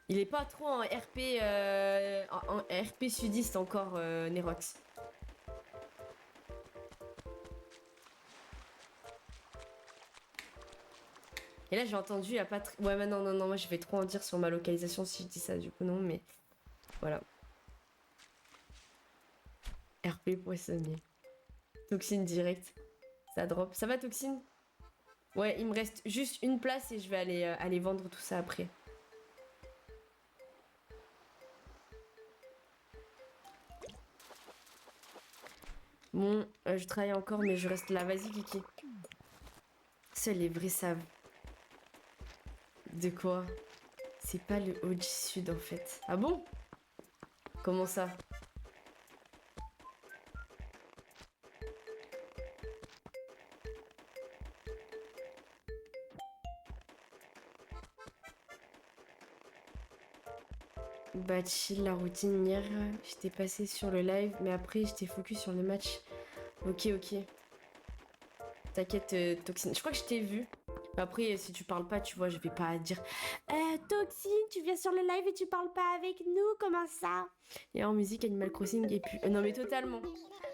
Il est pas trop en RP, en RP sudiste encore, Nerox. Et là j'ai entendu, il y a pas... Ouais, mais non, non, non, moi je vais trop en dire sur ma localisation si je dis ça, du coup non, mais... Voilà. RP poissonnier. Toxine direct. Ça drop. Ça va, Toxine? Ouais, il me reste juste une place et je vais aller vendre tout ça après. Bon, je travaille encore, mais je reste là. Vas-y, Kiki. Seuls les vrais savent. De quoi? C'est pas le OG Sud, en fait. Ah bon? Comment ça? Bah chill, la routine hier, j'étais passé sur le live, mais après j'étais focus sur le match. Ok, ok. T'inquiète, Toxine. Je crois que je t'ai vu. Après, si tu parles pas, tu vois, je vais pas dire Toxine, tu viens sur le live et tu parles pas avec nous, comment ça? Et en musique, Animal Crossing et puis... non mais totalement.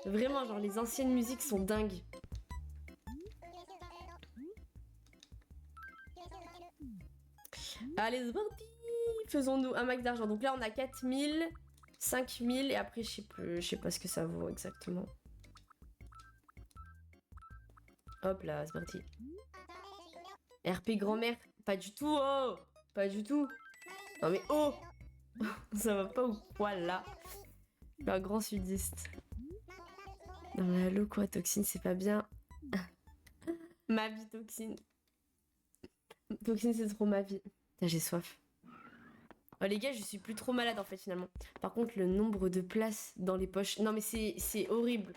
Vraiment, genre les anciennes musiques sont dingues. Allez, c'est parti. Faisons-nous un max d'argent. Donc là, on a 4000, 5000 et après, je sais pas ce que ça vaut exactement. Hop là, c'est parti. RP grand-mère, pas du tout, oh. Pas du tout. Non mais oh. Ça va pas ou quoi là? Je suis un grand sudiste. Non mais allô quoi, Toxine, c'est pas bien. Ma vie, Toxine. Toxine, c'est trop ma vie. Putain, j'ai soif. Oh les gars, je suis plus trop malade en fait finalement. Par contre, le nombre de places dans les poches... Non mais c'est horrible.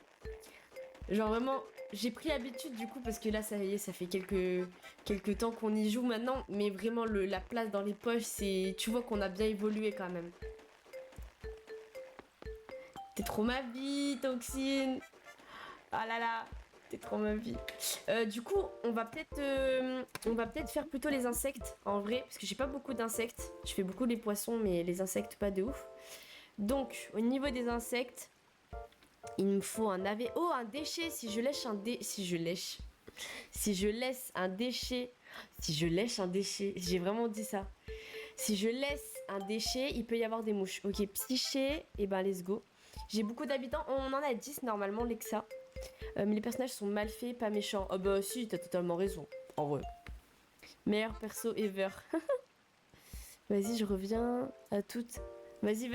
Genre vraiment, j'ai pris habitude du coup parce que là, ça y est, ça fait quelques temps qu'on y joue maintenant. Mais vraiment, la place dans les poches, c'est... Tu vois qu'on a bien évolué quand même. T'es trop ma vie, Toxine. Ah là là, t'es trop ma vie. Du coup, on va peut-être faire plutôt les insectes en vrai, parce que j'ai pas beaucoup d'insectes. Je fais beaucoup les poissons, mais les insectes pas de ouf. Donc, au niveau des insectes, il me faut un navet. Oh, un déchet. Si je lèche un déchet, si je laisse un déchet, si je lèche un déchet, j'ai vraiment dit ça. Si je laisse un déchet, il peut y avoir des mouches. Ok, psyché, et ben let's go. J'ai beaucoup d'habitants, on en a 10 normalement, Lexa. Mais les personnages sont mal faits, pas méchants. Ah bah si, t'as totalement raison. En vrai. Meilleur perso ever. Vas-y, je reviens à toutes. Vas-y,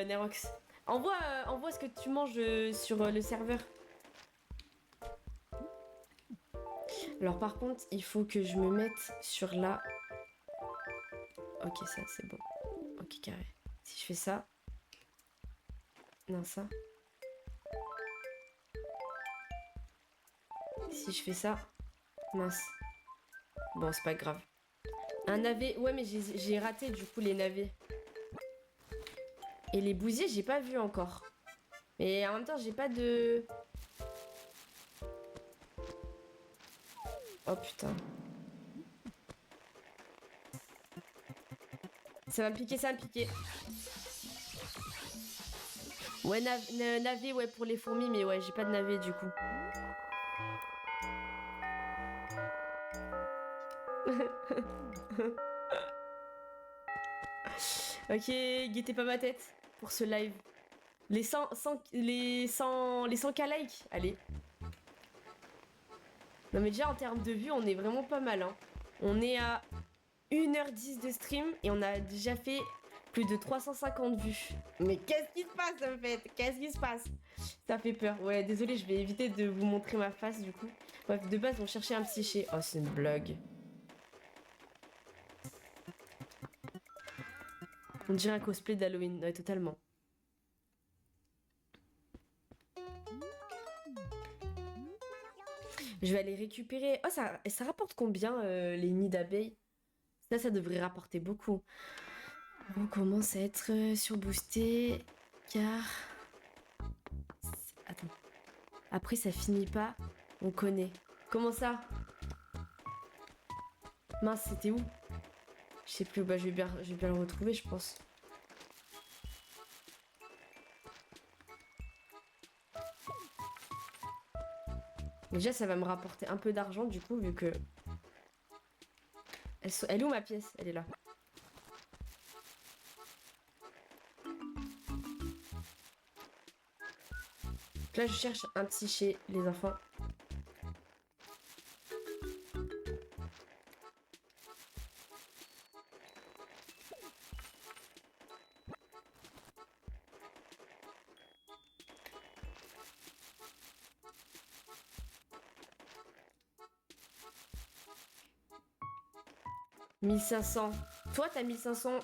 Nerox. Envoie ce que tu manges sur le serveur. Alors par contre, il faut que je me mette sur la... Ok, ça, c'est bon. Ok, carré. Si je fais ça... Non, ça... Si je fais ça... Mince. Bon, c'est pas grave. Un navet... Ouais, mais j'ai raté, du coup, les navets. Et les bousiers, j'ai pas vu encore. Mais en même temps, j'ai pas de... Oh, putain. Ça va me piquer, ça va me piquer. Ouais, navet, ouais, pour les fourmis, mais ouais, j'ai pas de navet du coup. Ok, guettez pas ma tête pour ce live. Les 100K likes, allez. Non mais déjà en termes de vues, on est vraiment pas mal. Hein. On est à 1h10 de stream et on a déjà fait plus de 350 vues. Mais qu'est-ce qui se passe en fait? Qu'est-ce qui se passe? Ça fait peur. Ouais, désolé, je vais éviter de vous montrer ma face du coup. Bref, de base, on cherchait un psyché. Oh, c'est une blague. On dirait un cosplay d'Halloween. Ouais, totalement. Je vais aller récupérer... Oh, ça rapporte combien les nids d'abeilles? Ça devrait rapporter beaucoup. On commence à être surboosté car... Attends. Après, ça finit pas. On connaît. Comment ça? Mince, c'était où? Je sais plus. Bah, je vais bien le retrouver, je pense. Déjà, ça va me rapporter un peu d'argent, du coup, vu que... Elle est où ma pièce? Elle est là. Là, je cherche un psyché, les enfants. « 1500. Toi, t'as 1500.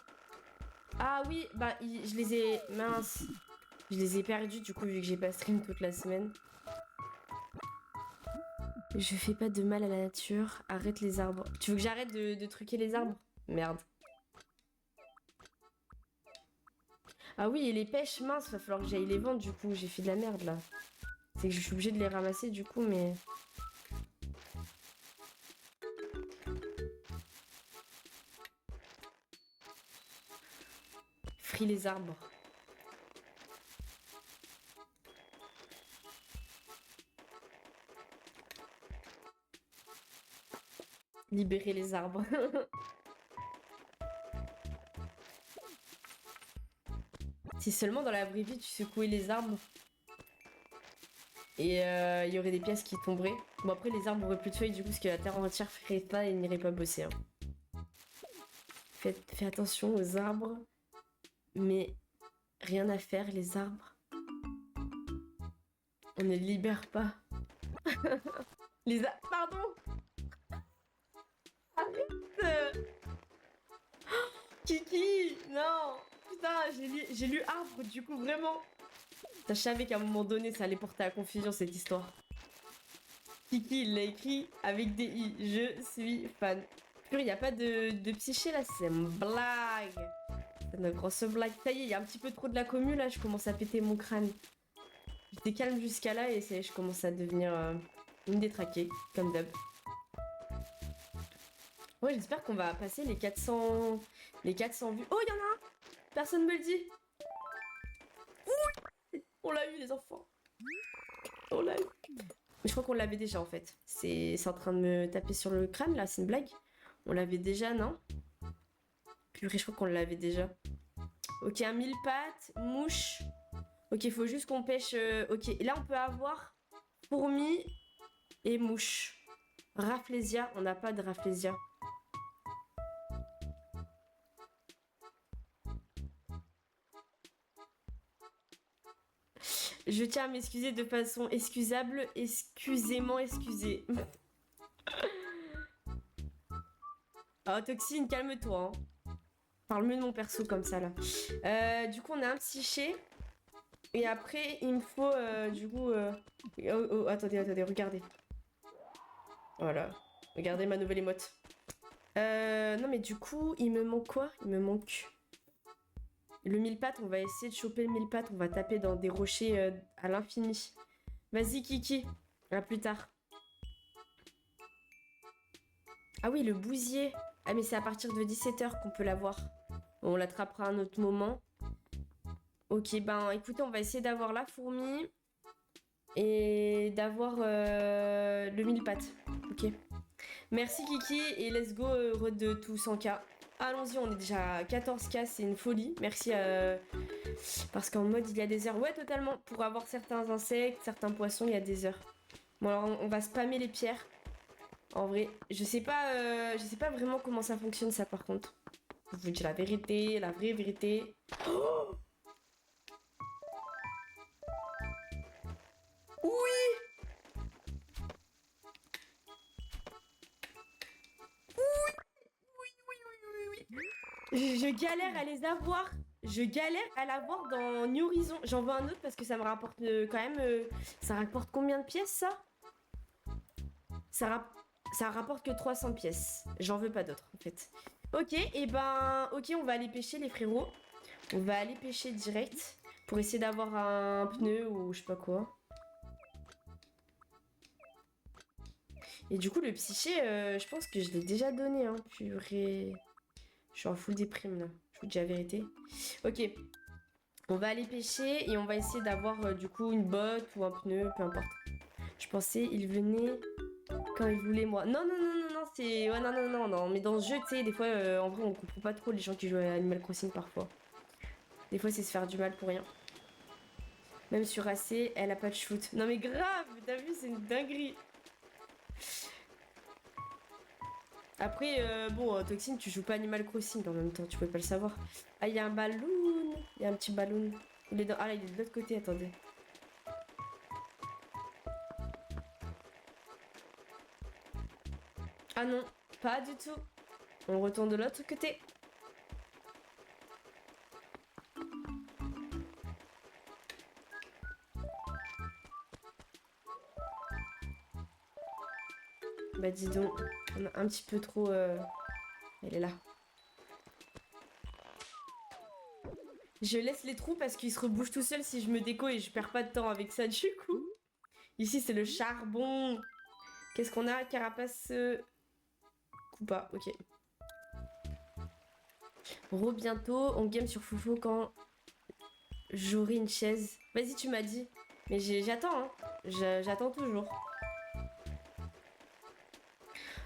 Ah oui, bah, je les ai... Mince. Je les ai perdus, du coup, vu que j'ai pas stream toute la semaine. Je fais pas de mal à la nature. Arrête les arbres. Tu veux que j'arrête de truquer les arbres? Merde. Ah oui, et les pêches, mince, va falloir que j'aille les vendre, du coup. J'ai fait de la merde, là. C'est que je suis obligée de les ramasser, du coup, mais... Free les arbres. Libérer les arbres. Si seulement dans la vraie vie tu secouais les arbres et il y aurait des pièces qui tomberaient. Bon après les arbres auraient plus de feuilles du coup parce que la terre entière ferait pas et n'irait pas bosser. Hein. Fais attention aux arbres. Mais rien à faire les arbres. On ne les libère pas. Pardon. Arrête. Kiki. Non. Putain j'ai lu arbre du coup vraiment. Je savais qu'à un moment donné, ça allait porter à confusion cette histoire. Kiki, il l'a écrit avec des i. Je suis fan. Pur, il n'y a pas de psyché là, c'est une blague. C'est une grosse blague. Ça y est, il y a un petit peu trop de la commu là, je commence à péter mon crâne. J'étais calme jusqu'à là et je commence à devenir une détraquée, comme d'hab. Ouais, j'espère qu'on va passer les 400 vues. Oh, il y en a un. Personne me le dit. Ouh, on l'a eu les enfants. On l'a eu. Mais je crois qu'on l'avait déjà en fait. C'est en train de me taper sur le crâne là, c'est une blague. On l'avait déjà, non? Purée, je crois qu'on l'avait déjà. Ok, un mille pattes, mouche. Ok, il faut juste qu'on pêche... Ok, et là on peut avoir fourmi et mouche. Rafflesia, on n'a pas de Rafflesia. Je tiens à m'excuser de façon excusable. Excusez-moi, excusez. Oh, Toxine, calme-toi. Hein. Parle mieux de mon perso comme ça, là. Du coup, on a un psyché. Et après, il me faut, du coup... Oh, attendez, regardez. Voilà. Regardez ma nouvelle émote. Non, mais du coup, il me manque quoi? Il me manque... Le mille pattes, on va essayer de choper le mille pattes. On va taper dans des rochers à l'infini. Vas-y, Kiki. À plus tard. Ah oui, le bousier. Ah, mais c'est à partir de 17h qu'on peut l'avoir. On l'attrapera à un autre moment. Ok, ben écoutez, on va essayer d'avoir la fourmi et d'avoir le mille pattes. Ok. Merci Kiki et let's go heureux de tout 100K. Allons-y, on est déjà à 14K, c'est une folie. Merci parce qu'en mode il y a des heures. Ouais, totalement. Pour avoir certains insectes, certains poissons, il y a des heures. Bon alors on va spammer les pierres. En vrai, je sais pas vraiment comment ça fonctionne ça par contre. Je vous dis la vérité, la vraie vérité. Oh oui, je galère à les avoir. Je galère à l'avoir dans New Horizon. J'en veux un autre parce que ça me rapporte quand même. Ça rapporte combien de pièces ça ça, rap- ça rapporte que 300 pièces. J'en veux pas d'autres en fait. Ok, et ben. Ok, on va aller pêcher les frérots. On va aller pêcher direct pour essayer d'avoir un pneu ou je sais pas quoi. Et du coup, le psyché, je pense que je l'ai déjà donné. Hein. Purée. Je suis en full déprime là. Je vous dis la vérité. Ok, on va aller pêcher et on va essayer d'avoir du coup une botte ou un pneu, peu importe. Je pensais il venait quand il voulait moi. Non, non, non, non, non, c'est. Ouais, non, non, non, non. Mais dans ce jeu, tu sais, des fois, en vrai, on comprend pas trop les gens qui jouent à Animal Crossing parfois. Des fois, c'est se faire du mal pour rien. Même sur AC, elle a pas de shoot. Non, mais grave, t'as vu, c'est une dinguerie. Après, bon, Toxine, tu joues pas Animal Crossing en même temps, tu peux pas le savoir. Ah, il y a un ballon. Il y a un petit ballon. Il est dans... Ah, là, il est de l'autre côté, attendez. Ah non, pas du tout. On retourne de l'autre côté. Bah dis donc, on a un petit peu trop... Elle est là. Je laisse les trous parce qu'ils se rebougent tout seuls si je me déco et je perds pas de temps avec ça du coup. Ici c'est le charbon. Qu'est-ce qu'on a? Carapace... Coupa, ok. Re bientôt, on game sur Foufou quand j'aurai une chaise. Vas-y tu m'as dit. Mais j'attends hein. J'attends toujours.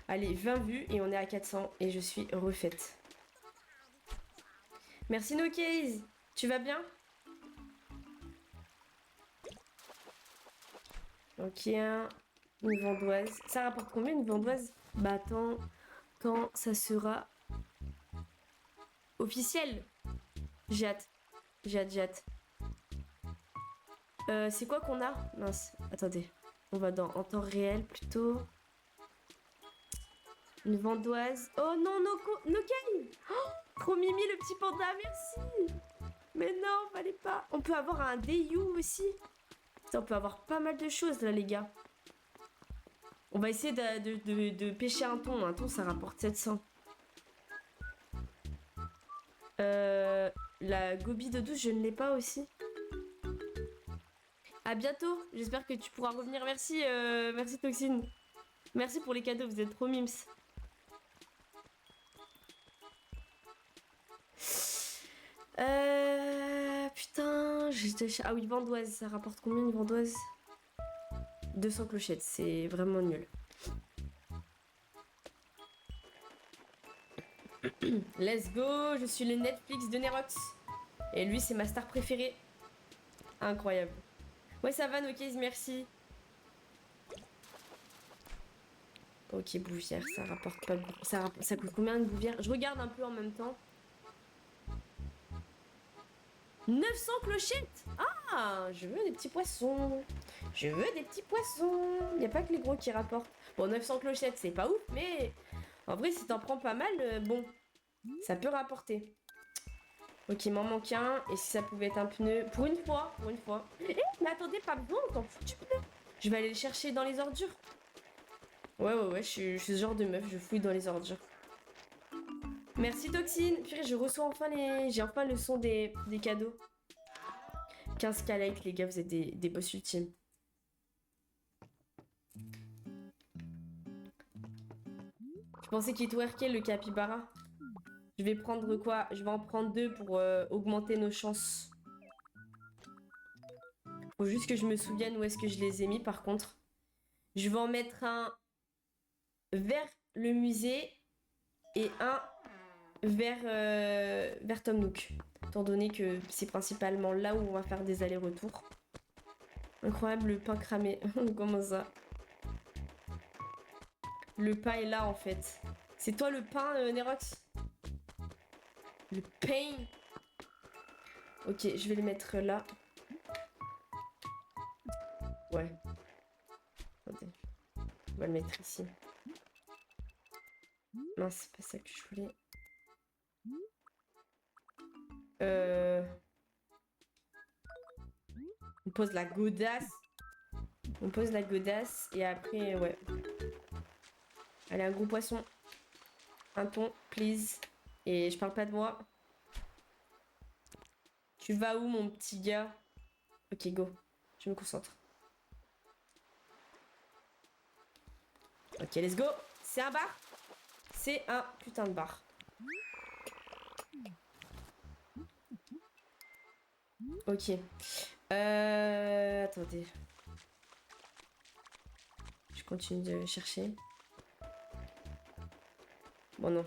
Allez, 20 vues et on est à 400 et je suis refaite. Merci No Case. Tu vas bien? Ok, une vendoise. Ça rapporte combien une vendoise? Bah attends, quand ça sera officiel? J'ai hâte. J'ai hâte, j'ai hâte. C'est quoi qu'on a? Mince, attendez. On va dans en temps réel plutôt. Une vendoise. Oh non, no game. Trop mimi le petit panda, merci. Mais non, fallait pas. On peut avoir un Dayu aussi. Putain, on peut avoir pas mal de choses là, les gars. On va essayer de pêcher un thon. Un thon, ça rapporte 700. Euh, la gobi de douce, je ne l'ai pas aussi. À bientôt. J'espère que tu pourras revenir. Merci, merci Toxine. Merci pour les cadeaux, vous êtes trop mimes. Putain, ah oui, vendoise, ça rapporte combien une vendoise? 200 clochettes, c'est vraiment nul. Let's go, je suis le Netflix de Nerox. Et lui, c'est ma star préférée. Incroyable. Ouais, ça va, Nokez, merci. Ok, bouvière, ça rapporte pas beaucoup. Ça coûte combien une bouvière? Je regarde un peu en même temps. 900 clochettes. Ah, je veux des petits poissons. Je veux des petits poissons. Y a pas que les gros qui rapportent. Bon, 900 clochettes, c'est pas ouf, mais en vrai, si t'en prends pas mal, bon, ça peut rapporter. Ok, il m'en manque un. Et si ça pouvait être un pneu? Pour une fois, pour une fois. Eh, mais attendez, pas besoin, on t'en fout du pneu. Je vais aller le chercher dans les ordures. Ouais, ouais, ouais, je suis ce genre de meuf, je fouille dans les ordures. Merci Toxine. Purée, je reçois enfin les... J'ai enfin le son des cadeaux. 15 likes, les gars, vous êtes des boss ultimes. Je pensais qu'il twerkait le capybara. Je vais prendre quoi? Je vais en prendre 2 pour augmenter nos chances. Faut juste que je me souvienne où est-ce que je les ai mis par contre. Je vais en mettre un vers le musée et un vers Tom Nook. Étant donné que c'est principalement là où on va faire des allers-retours. Incroyable, le pain cramé. Comment ça? Le pain est là en fait. C'est toi le pain, Nerox? Le pain? Ok, je vais le mettre là. Ouais. Attendez. On va le mettre ici. Non, c'est pas ça que je voulais. On pose la godasse. On pose la godasse et après, ouais. Allez, un gros poisson. Un thon, please. Et je parle pas de moi. Tu vas où, mon petit gars? Ok, go. Je me concentre. Ok, let's go. C'est un bar? C'est un putain de bar. Ok. Attendez. Je continue de chercher. Bon, non.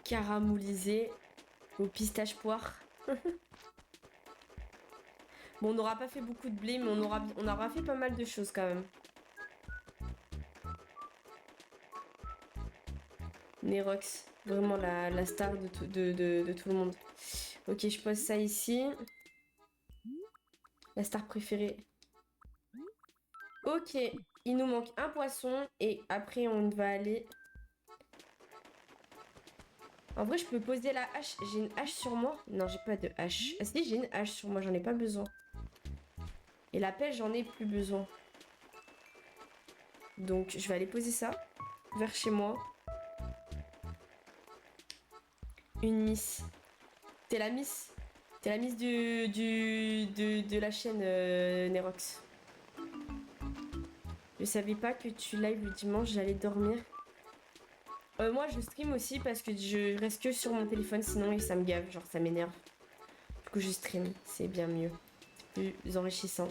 Caramélisé au pistache poire. Bon, on n'aura pas fait beaucoup de blé, mais on aura fait pas mal de choses quand même. Nerox, vraiment la star de tout le monde. Ok, je pose ça ici. La star préférée. Ok, il nous manque un poisson et après on va aller... En vrai, je peux poser la hache. J'ai une hache sur moi? Non, j'ai pas de hache. Ah si, j'ai une hache sur moi, j'en ai pas besoin. Et la pelle, j'en ai plus besoin. Donc, je vais aller poser ça vers chez moi. Une miss. T'es la miss? T'es la miss de la chaîne Nerox. Je savais pas que tu live le dimanche, j'allais dormir. Moi, je stream aussi parce que je reste que sur mon téléphone, sinon ça me gave, genre ça m'énerve. Du coup, je stream, c'est bien mieux. C'est plus enrichissant.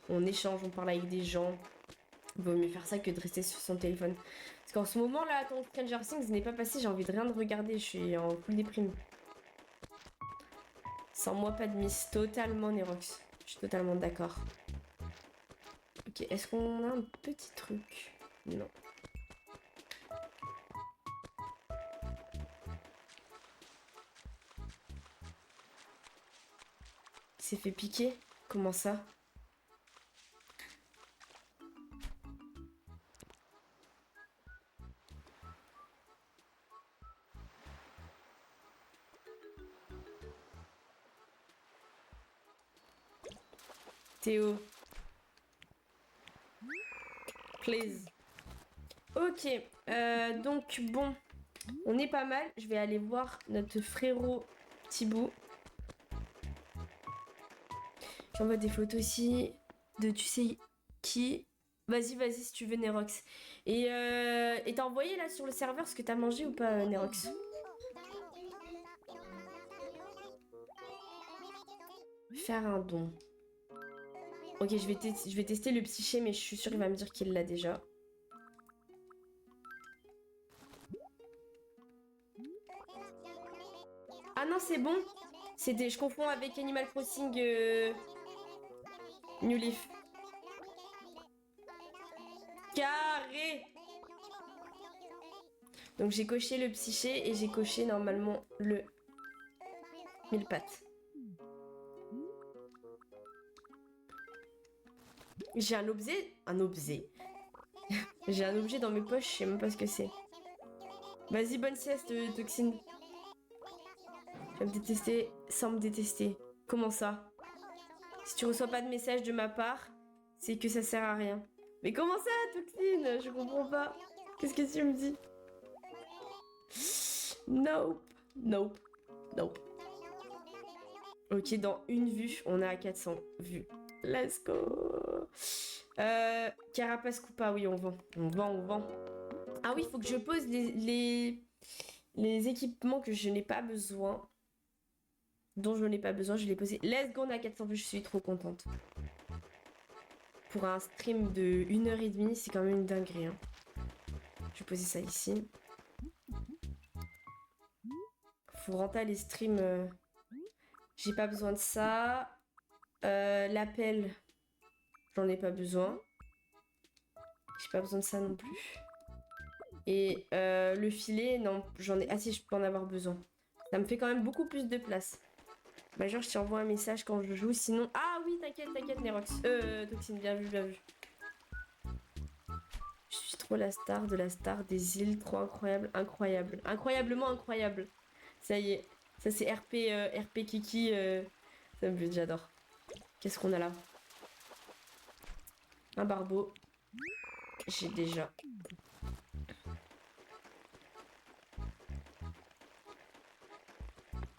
On échange, on parle avec des gens. Il vaut mieux faire ça que de rester sur son téléphone. Parce qu'en ce moment, là, ton Stranger Things n'est pas passé, j'ai envie de rien de regarder, je suis en full déprime. Sans moi, pas de miss. Totalement, Nerox. Je suis totalement d'accord. Ok, est-ce qu'on a un petit truc? Non. Il s'est fait piquer? Comment ça? Théo. Please. Ok, donc bon, on est pas mal. Je vais aller voir notre frérot Thibaut. J'envoie des photos ici de tu sais qui. Vas-y, vas-y si tu veux, Nerox. Et t'as envoyé là sur le serveur ce que t'as mangé ou pas, Nerox? Faire un don. Ok, je vais tester le psyché, mais je suis sûre qu'il va me dire qu'il l'a déjà. Ah non, c'est bon. Je confonds avec Animal Crossing New Leaf. Carré. Donc j'ai coché le psyché et j'ai coché normalement le mille pattes. J'ai un objet. Un objet. J'ai un objet dans mes poches, je sais même pas ce que c'est. Vas-y, bonne sieste, Toxine. Tu vas me détester sans me détester. Comment ça? Si tu reçois pas de message de ma part, c'est que ça sert à rien. Mais comment ça, Toxine? Je comprends pas. Qu'est-ce que tu me dis? Nope. Nope. Nope. Ok, dans une vue, on est à 400 vues. Let's go. Carapace Coupa, oui, on vend. On vend, on vend. Ah oui, il faut que je pose les équipements que je n'ai pas besoin. Dont je n'ai pas besoin, je les posé. Let's go, on est à 400 vues, je suis trop contente. Pour un stream de 1h30, c'est quand même une dinguerie. Hein. Je vais poser ça ici. Faut rentrer les streams. J'ai pas besoin de ça. L'appel, j'en ai pas besoin. J'ai pas besoin de ça non plus. Et le filet, non, j'en ai assez, je peux en avoir besoin. Ça me fait quand même beaucoup plus de place. Bah genre, je t'envoie un message quand je joue, sinon... Ah oui, t'inquiète, Nerox. Toxine, bien vu, bien vu. Je suis trop la star de la star des îles, trop incroyable, incroyable. Incroyablement incroyable. Ça y est, ça c'est RP Kiki, ça me plaît, j'adore. Qu'est-ce qu'on a là? Un barbeau. J'ai déjà.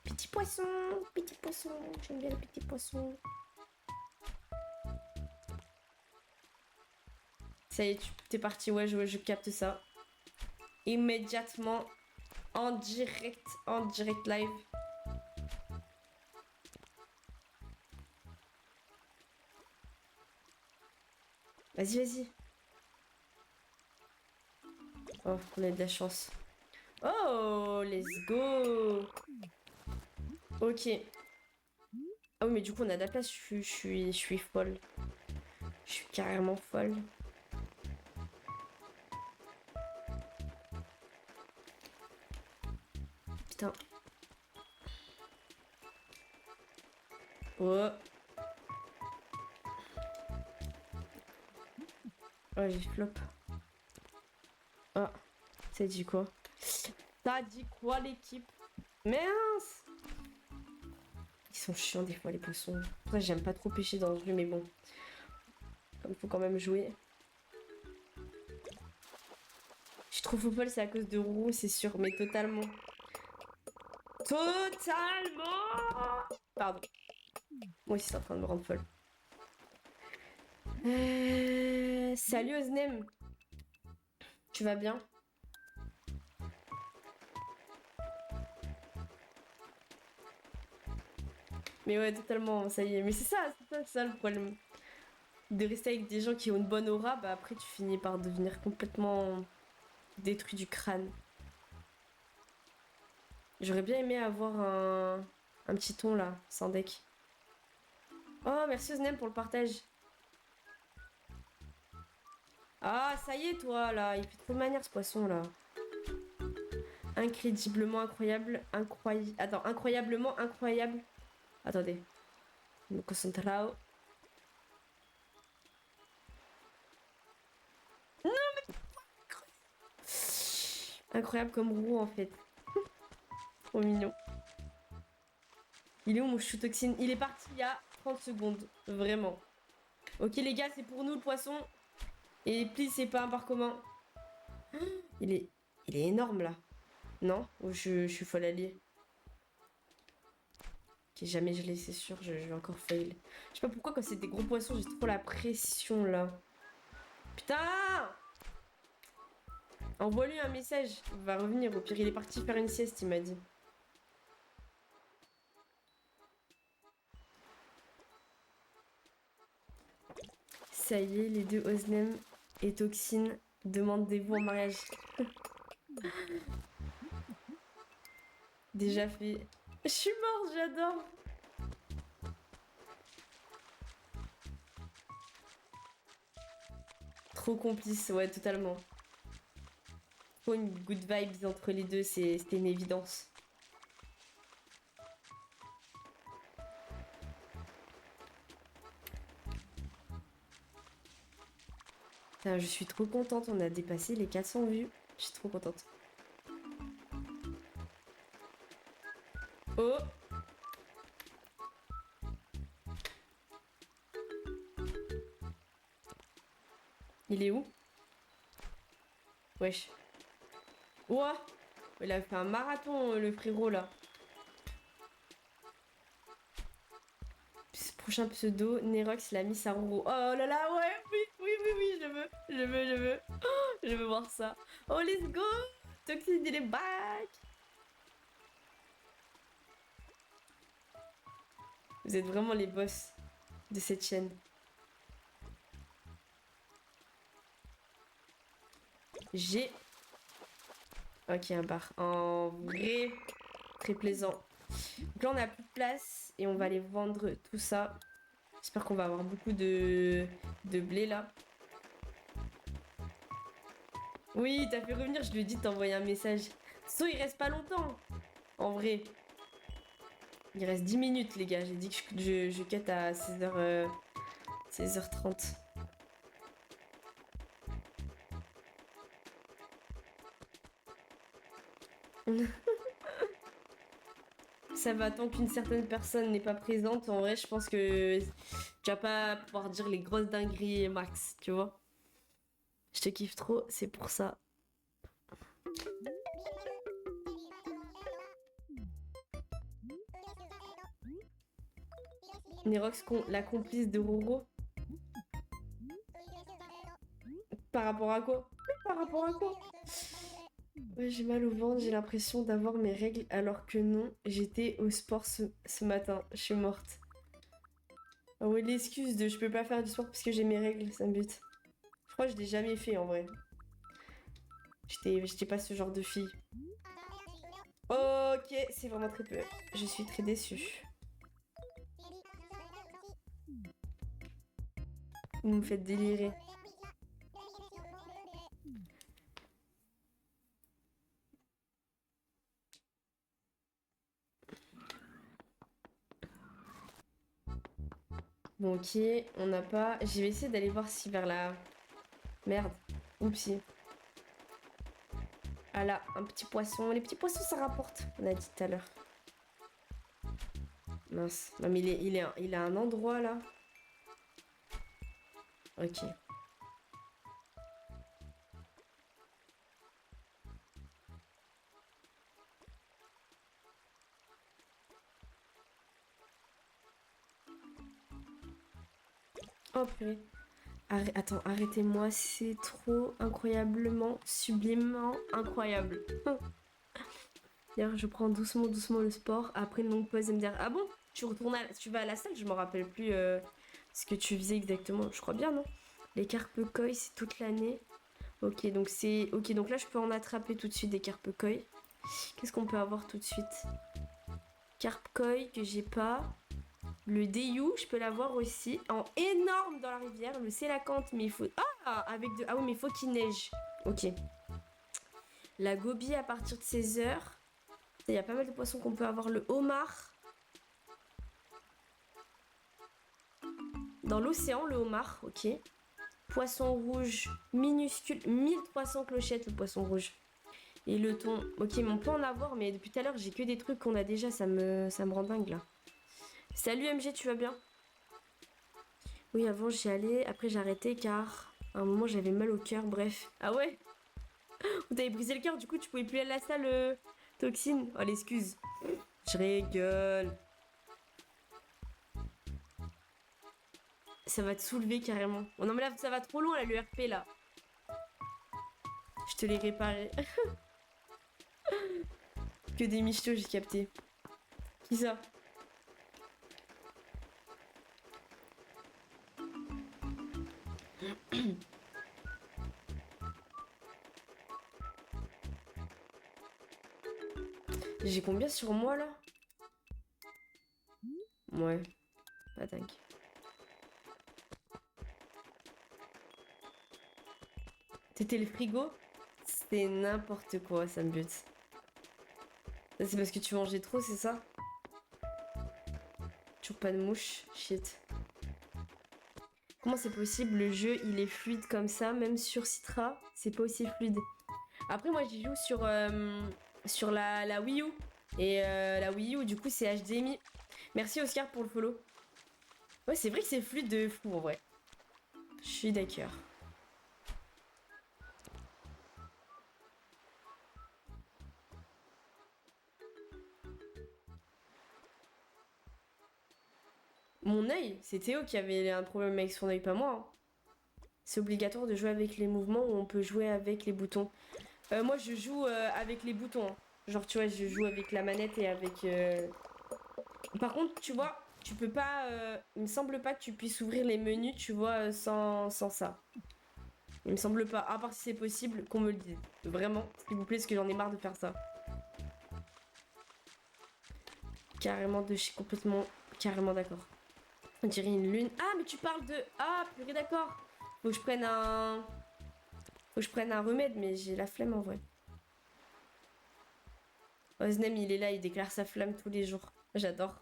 Petit poisson, j'aime bien les petits poissons. Ça y est, t'es parti, ouais, je capte ça. Immédiatement, en direct live. Vas-y, vas-y. Oh, on a de la chance. Oh, let's go. Ok. Ah oui, mais du coup, on a de la place. Je suis folle. Je suis carrément folle. Putain. Oh. Oh, j'ai flop. Oh. Ça dit quoi? Ça dit quoi, l'équipe? Mince! Ils sont chiants des fois, les poissons. Pour ça, j'aime pas trop pêcher dans ce jeu, mais bon. Comme faut quand même jouer. Je suis trop faux folle, c'est à cause de Roux, c'est sûr, mais totalement. Totalement! Pardon. Moi aussi, c'est en train de me rendre folle. Salut Oznem. Tu vas bien? Mais ouais, totalement, ça y est. Mais c'est ça le problème. De rester avec des gens qui ont une bonne aura, bah après tu finis par devenir complètement détruit du crâne. J'aurais bien aimé avoir un petit ton là, sans deck. Oh, merci Oznem pour le partage. Ah, ça y est, toi, là. Il fait trop de manière, ce poisson, là. Incrédiblement incroyable. Attends, incroyablement incroyable. Attendez. Je me concentre là. Incroyable comme roue, en fait. Trop mignon. Il est où, mon choutoxine? Il est parti il y a 30 secondes. Vraiment. Ok, les gars, c'est pour nous, le poisson. Et please, c'est pas un bar commun. Il est... Il est énorme, là. Non? Ou je suis folle alliée. Ok, jamais je l'ai, c'est sûr. Je vais encore fail. Je sais pas pourquoi, quand c'est des gros poissons, j'ai trop la pression, là. Putain! Envoie-lui un message. Il va revenir. Au pire, il est parti faire une sieste, il m'a dit. Ça y est, les deux Oznem et Toxine demandez-vous en mariage. Déjà fait. Je suis morte, j'adore. Trop complice, ouais, totalement. Trop une good vibes entre les deux, c'était une évidence. Putain, je suis trop contente, on a dépassé les 400 vues. Je suis trop contente. Oh! Il est où? Wesh. Ouah! Il a fait un marathon, le frérot, là. prochain pseudo, Nerox l'a mis à Roro. Oh là là, ouais, oui, oui, oui, oui, je veux, je veux, je veux. Oh, je veux voir ça. Oh, let's go! Toxid, il est back! Vous êtes vraiment les boss de cette chaîne. J'ai... Ok, un bar. En vrai, très plaisant. Donc là, on a plus de place et on va aller vendre tout ça. J'espère qu'on va avoir beaucoup de blé là. Oui, t'as fait revenir, je lui ai dit de t'envoyer un message. So, il reste pas longtemps, en vrai. Il reste 10 minutes, les gars. J'ai dit que je cut à 16h, 16h30. Ça va tant qu'une certaine personne n'est pas présente. En vrai, je pense que tu vas pas pouvoir dire les grosses dingueries max, tu vois. Je te kiffe trop, c'est pour ça. Nerox, la complice de Roro. Par rapport à quoi? Par rapport à quoi? Ouais, j'ai mal au ventre, j'ai l'impression d'avoir mes règles alors que non, j'étais au sport ce matin, je suis morte. Ah ouais, l'excuse de je peux pas faire du sport parce que j'ai mes règles, ça me bute. Je crois que je l'ai jamais fait en vrai. J'étais pas ce genre de fille. Ok, c'est vraiment très peu. Je suis très déçue. Vous me faites délirer. Bon, ok, on n'a pas. Je vais essayer d'aller voir si vers la. Merde. Oupsie. Ah là, un petit poisson. Les petits poissons, ça rapporte. On a dit tout à l'heure. Mince. Non, mais il a un endroit là. Ok. Oh purée. Attends, arrêtez-moi. C'est trop incroyablement, sublimement incroyable. D'ailleurs, je prends doucement, doucement le sport. Après une longue pause, elle me dire ah bon, tu vas à la salle? Je me rappelle plus ce que tu faisais exactement. Je crois bien, non? Les carpe koi, c'est toute l'année. Ok, donc ok, donc là, je peux en attraper tout de suite des carpe koi. Qu'est-ce qu'on peut avoir tout de suite? Carpe koi que j'ai pas. Le Deyu, je peux l'avoir aussi. En énorme dans la rivière. Le Sélacanthe, mais il faut. Ah, avec de. Ah oui, mais il faut qu'il neige. Ok. La gobie à partir de 16h. Il y a pas mal de poissons qu'on peut avoir. Le homard. Dans l'océan, le homard, ok. Poisson rouge minuscule. 1300 clochettes, le poisson rouge. Et le thon. Ok, mais on peut en avoir, mais depuis tout à l'heure, j'ai que des trucs qu'on a déjà. Ça me rend dingue là. Salut MG, tu vas bien? Oui, avant j'y allais. Après, j'ai arrêté car à un moment, j'avais mal au cœur. Bref. Ah ouais? On t'avait brisé le cœur, du coup, tu pouvais plus aller à la salle toxine. Oh, l'excuse. Je rigole. Ça va te soulever carrément. Oh non, mais là, ça va trop loin, là, le RP, là. Je te l'ai réparé. Que des michetots, j'ai capté. Qui ça? J'ai combien sur moi, là? Ouais, pas dingue. T'étais le frigo? C'était n'importe quoi, ça me bute. C'est parce que tu mangeais trop, c'est ça? Toujours pas de mouche. Shit. Comment c'est possible? Le jeu, il est fluide comme ça, même sur Citra, c'est pas aussi fluide. Après, moi, j'y joue sur la Wii U. Et la Wii U, du coup, c'est HDMI. Merci Oscar pour le follow. Ouais, c'est vrai que c'est fluide de fou en vrai. Je suis d'accord. Mon œil, c'est Théo qui avait un problème avec son œil, pas moi, hein. C'est obligatoire de jouer avec les mouvements ou on peut jouer avec les boutons. Moi, je joue avec les boutons, hein. Genre, tu vois, je joue avec la manette et avec... Par contre, tu vois, tu peux pas... Il me semble pas que tu puisses ouvrir les menus, tu vois, sans ça. Il me semble pas. À part si c'est possible, qu'on me le dise. Vraiment, s'il vous plaît, parce que j'en ai marre de faire ça. Carrément, je suis complètement... Carrément d'accord. On dirait une lune. Ah, mais tu parles de... Ah, purée, d'accord. Faut que je prenne un... Faut que je prenne un remède, mais j'ai la flemme en vrai. Oznem, il est là, il déclare sa flamme tous les jours. J'adore.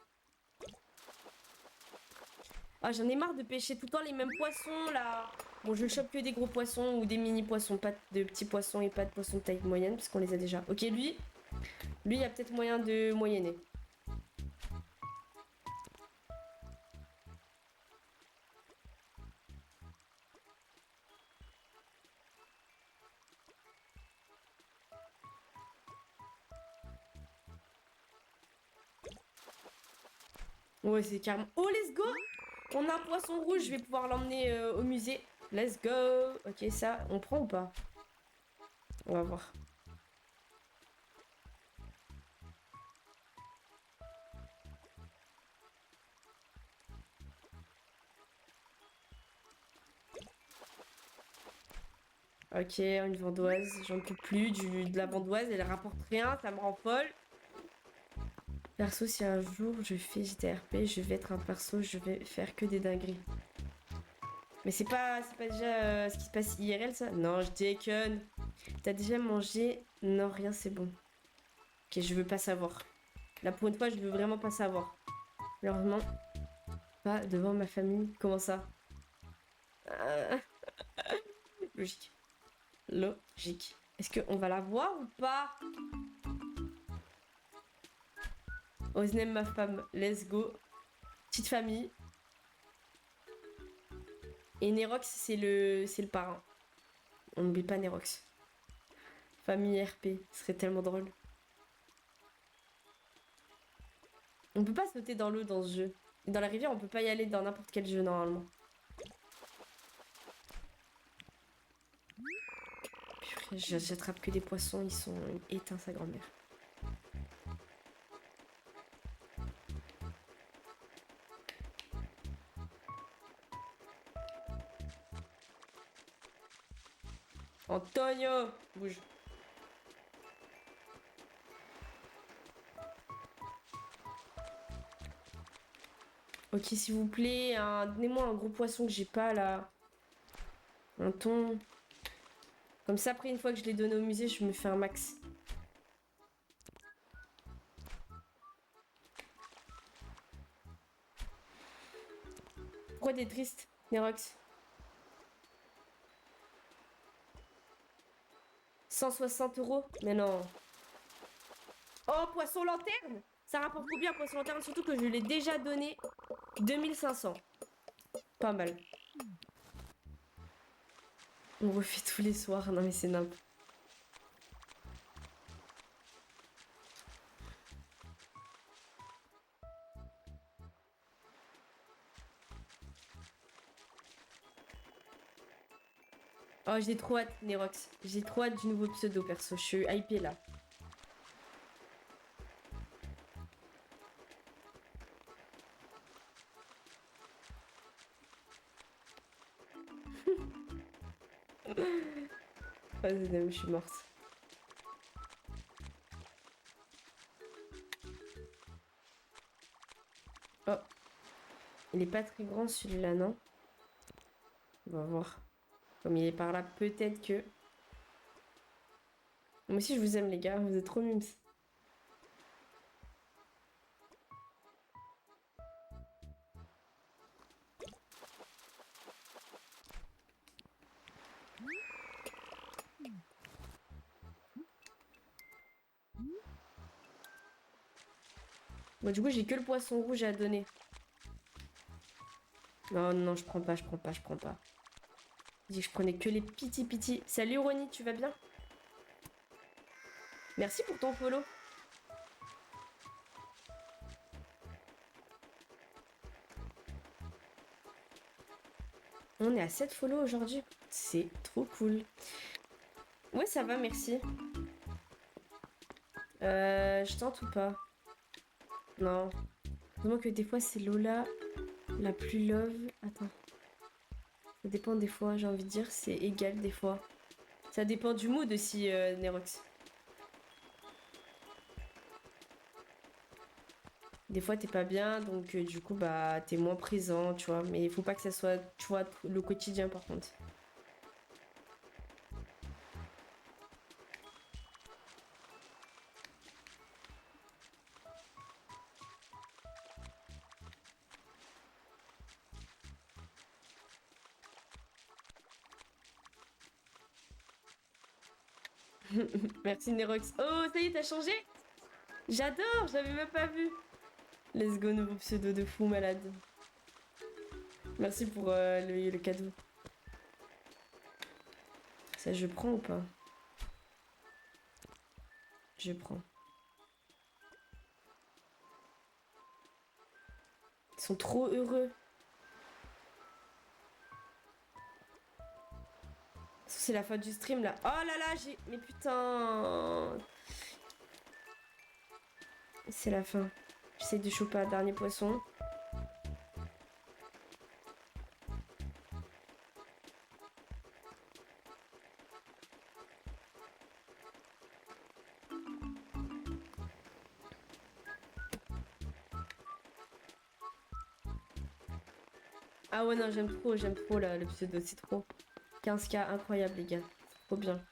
Ah, j'en ai marre de pêcher tout le temps les mêmes poissons, là. Bon, je ne chope que des gros poissons ou des mini poissons, pas de petits poissons et pas de poissons de taille moyenne, parce qu'on les a déjà. Ok, lui, il y a peut-être moyen de moyenner. Ouais, c'est carrément... Oh, let's go! On a un poisson rouge, je vais pouvoir l'emmener au musée. Let's go! Ok, ça, on prend ou pas? On va voir. Ok, une vandoise, j'en peux plus. De la vandoise, elle rapporte rien, ça me rend folle. Perso, si un jour je fais JTRP, je vais être un perso, je vais faire que des dingueries. Mais c'est pas déjà ce qui se passe IRL, ça? Non, je déconne. T'as déjà mangé? Non, rien, c'est bon. Ok, je veux pas savoir. Là, pour une fois, je veux vraiment pas savoir. Malheureusement, pas devant ma famille. Comment ça? Euh, Logique. Logique. Est-ce qu'on va la voir ou pas? Oznem, ma femme, let's go. Petite famille. Et Nerox, c'est le parrain. On n'oublie pas Nerox. Famille RP, ce serait tellement drôle. On peut pas sauter dans l'eau dans ce jeu. Et dans la rivière, on peut pas y aller dans n'importe quel jeu normalement. Purée, j'attrape que des poissons, ils sont éteints sa grand-mère. Antonio, bouge. Ok, s'il vous plaît, donnez-moi un gros poisson que j'ai pas là. Un thon. Comme ça, après, une fois que je l'ai donné au musée, je me fais un max. Pourquoi t'es triste, Nerox? 160 €? Mais non. Oh, poisson lanterne! Ça rapporte combien, poisson lanterne? Surtout que je l'ai déjà donné 2500. Pas mal. On refait tous les soirs. Non, mais c'est nimp. Oh, j'ai trop hâte, Nerox. J'ai trop hâte du nouveau pseudo, perso. Je suis hypée là. Vas-y, je suis morte. Oh, il est pas très grand celui-là, non? On va voir. Comme il est par là, peut-être que... Moi aussi, je vous aime, les gars. Vous êtes trop mimes. Bon, du coup, j'ai que le poisson rouge à donner. Non, non, je prends pas, je prends pas, je prends pas. J'ai dit que je prenais que les piti. Salut, Ronnie, tu vas bien? Merci pour ton follow. On est à 7 follow aujourd'hui. C'est trop cool. Ouais, ça va, merci. Je tente ou pas? Non. Vraiment que des fois, c'est Lola la plus love. Attends. Ça dépend des fois, j'ai envie de dire. C'est égal des fois. Ça dépend du mood aussi, Nerox. Des fois, t'es pas bien, donc du coup, bah, t'es moins présent, tu vois. Mais il faut pas que ça soit, tu vois, le quotidien, par contre. Merci, Nerox. Oh, ça y est, t'as changé? J'adore, j'avais même pas vu. Let's go, nouveau pseudo de fou malade. Merci pour le cadeau. Ça, je prends ou pas? Je prends. Ils sont trop heureux. C'est la fin du stream là. Oh là là, j'ai. Mais putain. C'est la fin. J'essaie de choper un dernier poisson. Ah ouais, non, j'aime trop là, le pseudo, c'est trop. 15K, incroyable, les gars. Trop bien.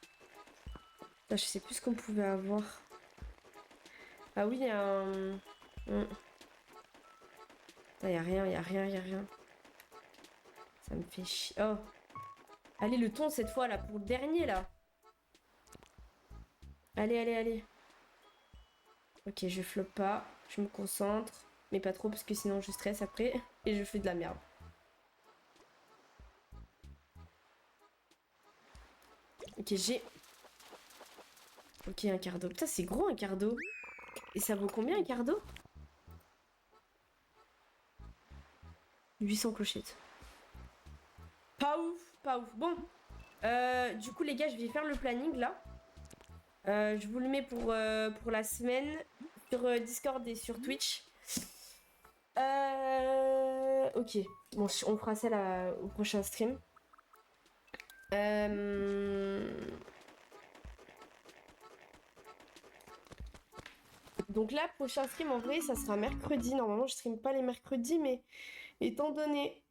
Putain, je sais plus ce qu'on pouvait avoir. Ah oui, il y a un. Putain, y a rien, y a rien, y a rien. Ça me fait chier. Oh. Allez, le ton cette fois là, pour le dernier là. Allez, allez, allez. Ok, je floppe pas. Je me concentre. Mais pas trop parce que sinon je stresse après. Et je fais de la merde. Ok, j'ai. Ok, un quart d'eau. Putain, c'est gros un quart d'eau. Et ça vaut combien un quart d'eau? 800 clochettes. Pas ouf, pas ouf. Bon. Du coup, les gars, je vais faire le planning là. Je vous le mets pour la semaine sur Discord et sur Twitch. Ok. Bon, on fera ça là, au prochain stream. Donc là, prochain stream, en vrai, ça sera mercredi. Normalement, je stream pas les mercredis, mais étant donné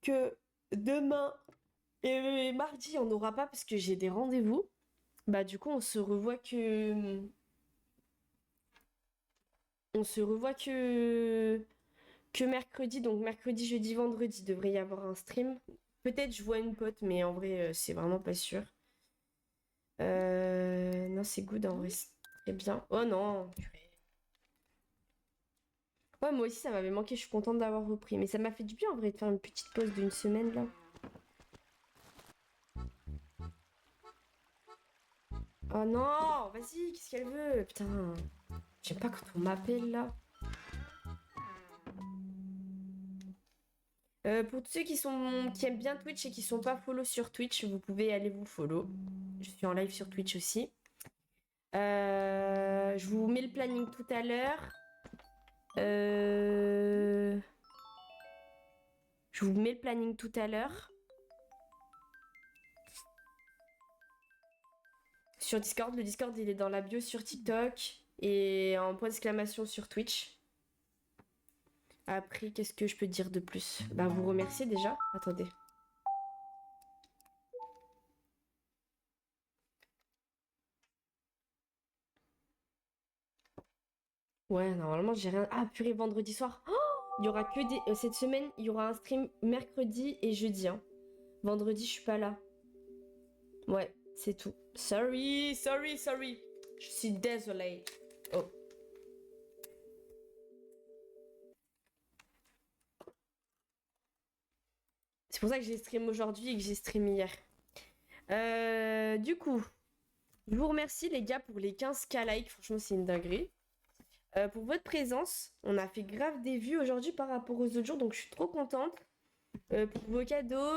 que demain et mardi, on n'aura pas parce que j'ai des rendez-vous, bah du coup, on se revoit que... On se revoit que mercredi. Donc mercredi, jeudi, vendredi, devrait y avoir un stream. Peut-être je vois une pote, mais en vrai, c'est vraiment pas sûr. Non, c'est good, en vrai, c'est très bien. Oh non! Ouais, moi aussi, ça m'avait manqué. Je suis contente d'avoir repris. Mais ça m'a fait du bien, en vrai, de faire une petite pause d'une semaine, là. Oh non! Vas-y, qu'est-ce qu'elle veut? Putain, j'aime pas quand on m'appelle, là. Pour tous ceux qui aiment bien Twitch et qui sont pas follow sur Twitch, vous pouvez aller vous follow. Je suis en live sur Twitch aussi. Je vous mets le planning tout à l'heure. Je vous mets le planning tout à l'heure. Sur Discord. Le Discord, il est dans la bio sur TikTok et en point d'exclamation sur Twitch. Après, qu'est-ce que je peux dire de plus? Bah, vous remercier déjà. Attendez. Ouais, normalement, j'ai rien. Ah, purée, vendredi soir. Oh, il y aura que des. Cette semaine, il y aura un stream mercredi et jeudi. Hein. Vendredi, je suis pas là. Ouais, c'est tout. Sorry, sorry, sorry. Je suis désolée. Oh. C'est pour ça que j'ai stream aujourd'hui et que j'ai stream hier. Du coup, je vous remercie les gars pour les 15K likes. Franchement, c'est une dinguerie. Pour votre présence, on a fait grave des vues aujourd'hui par rapport aux autres jours, donc je suis trop contente. Pour vos cadeaux,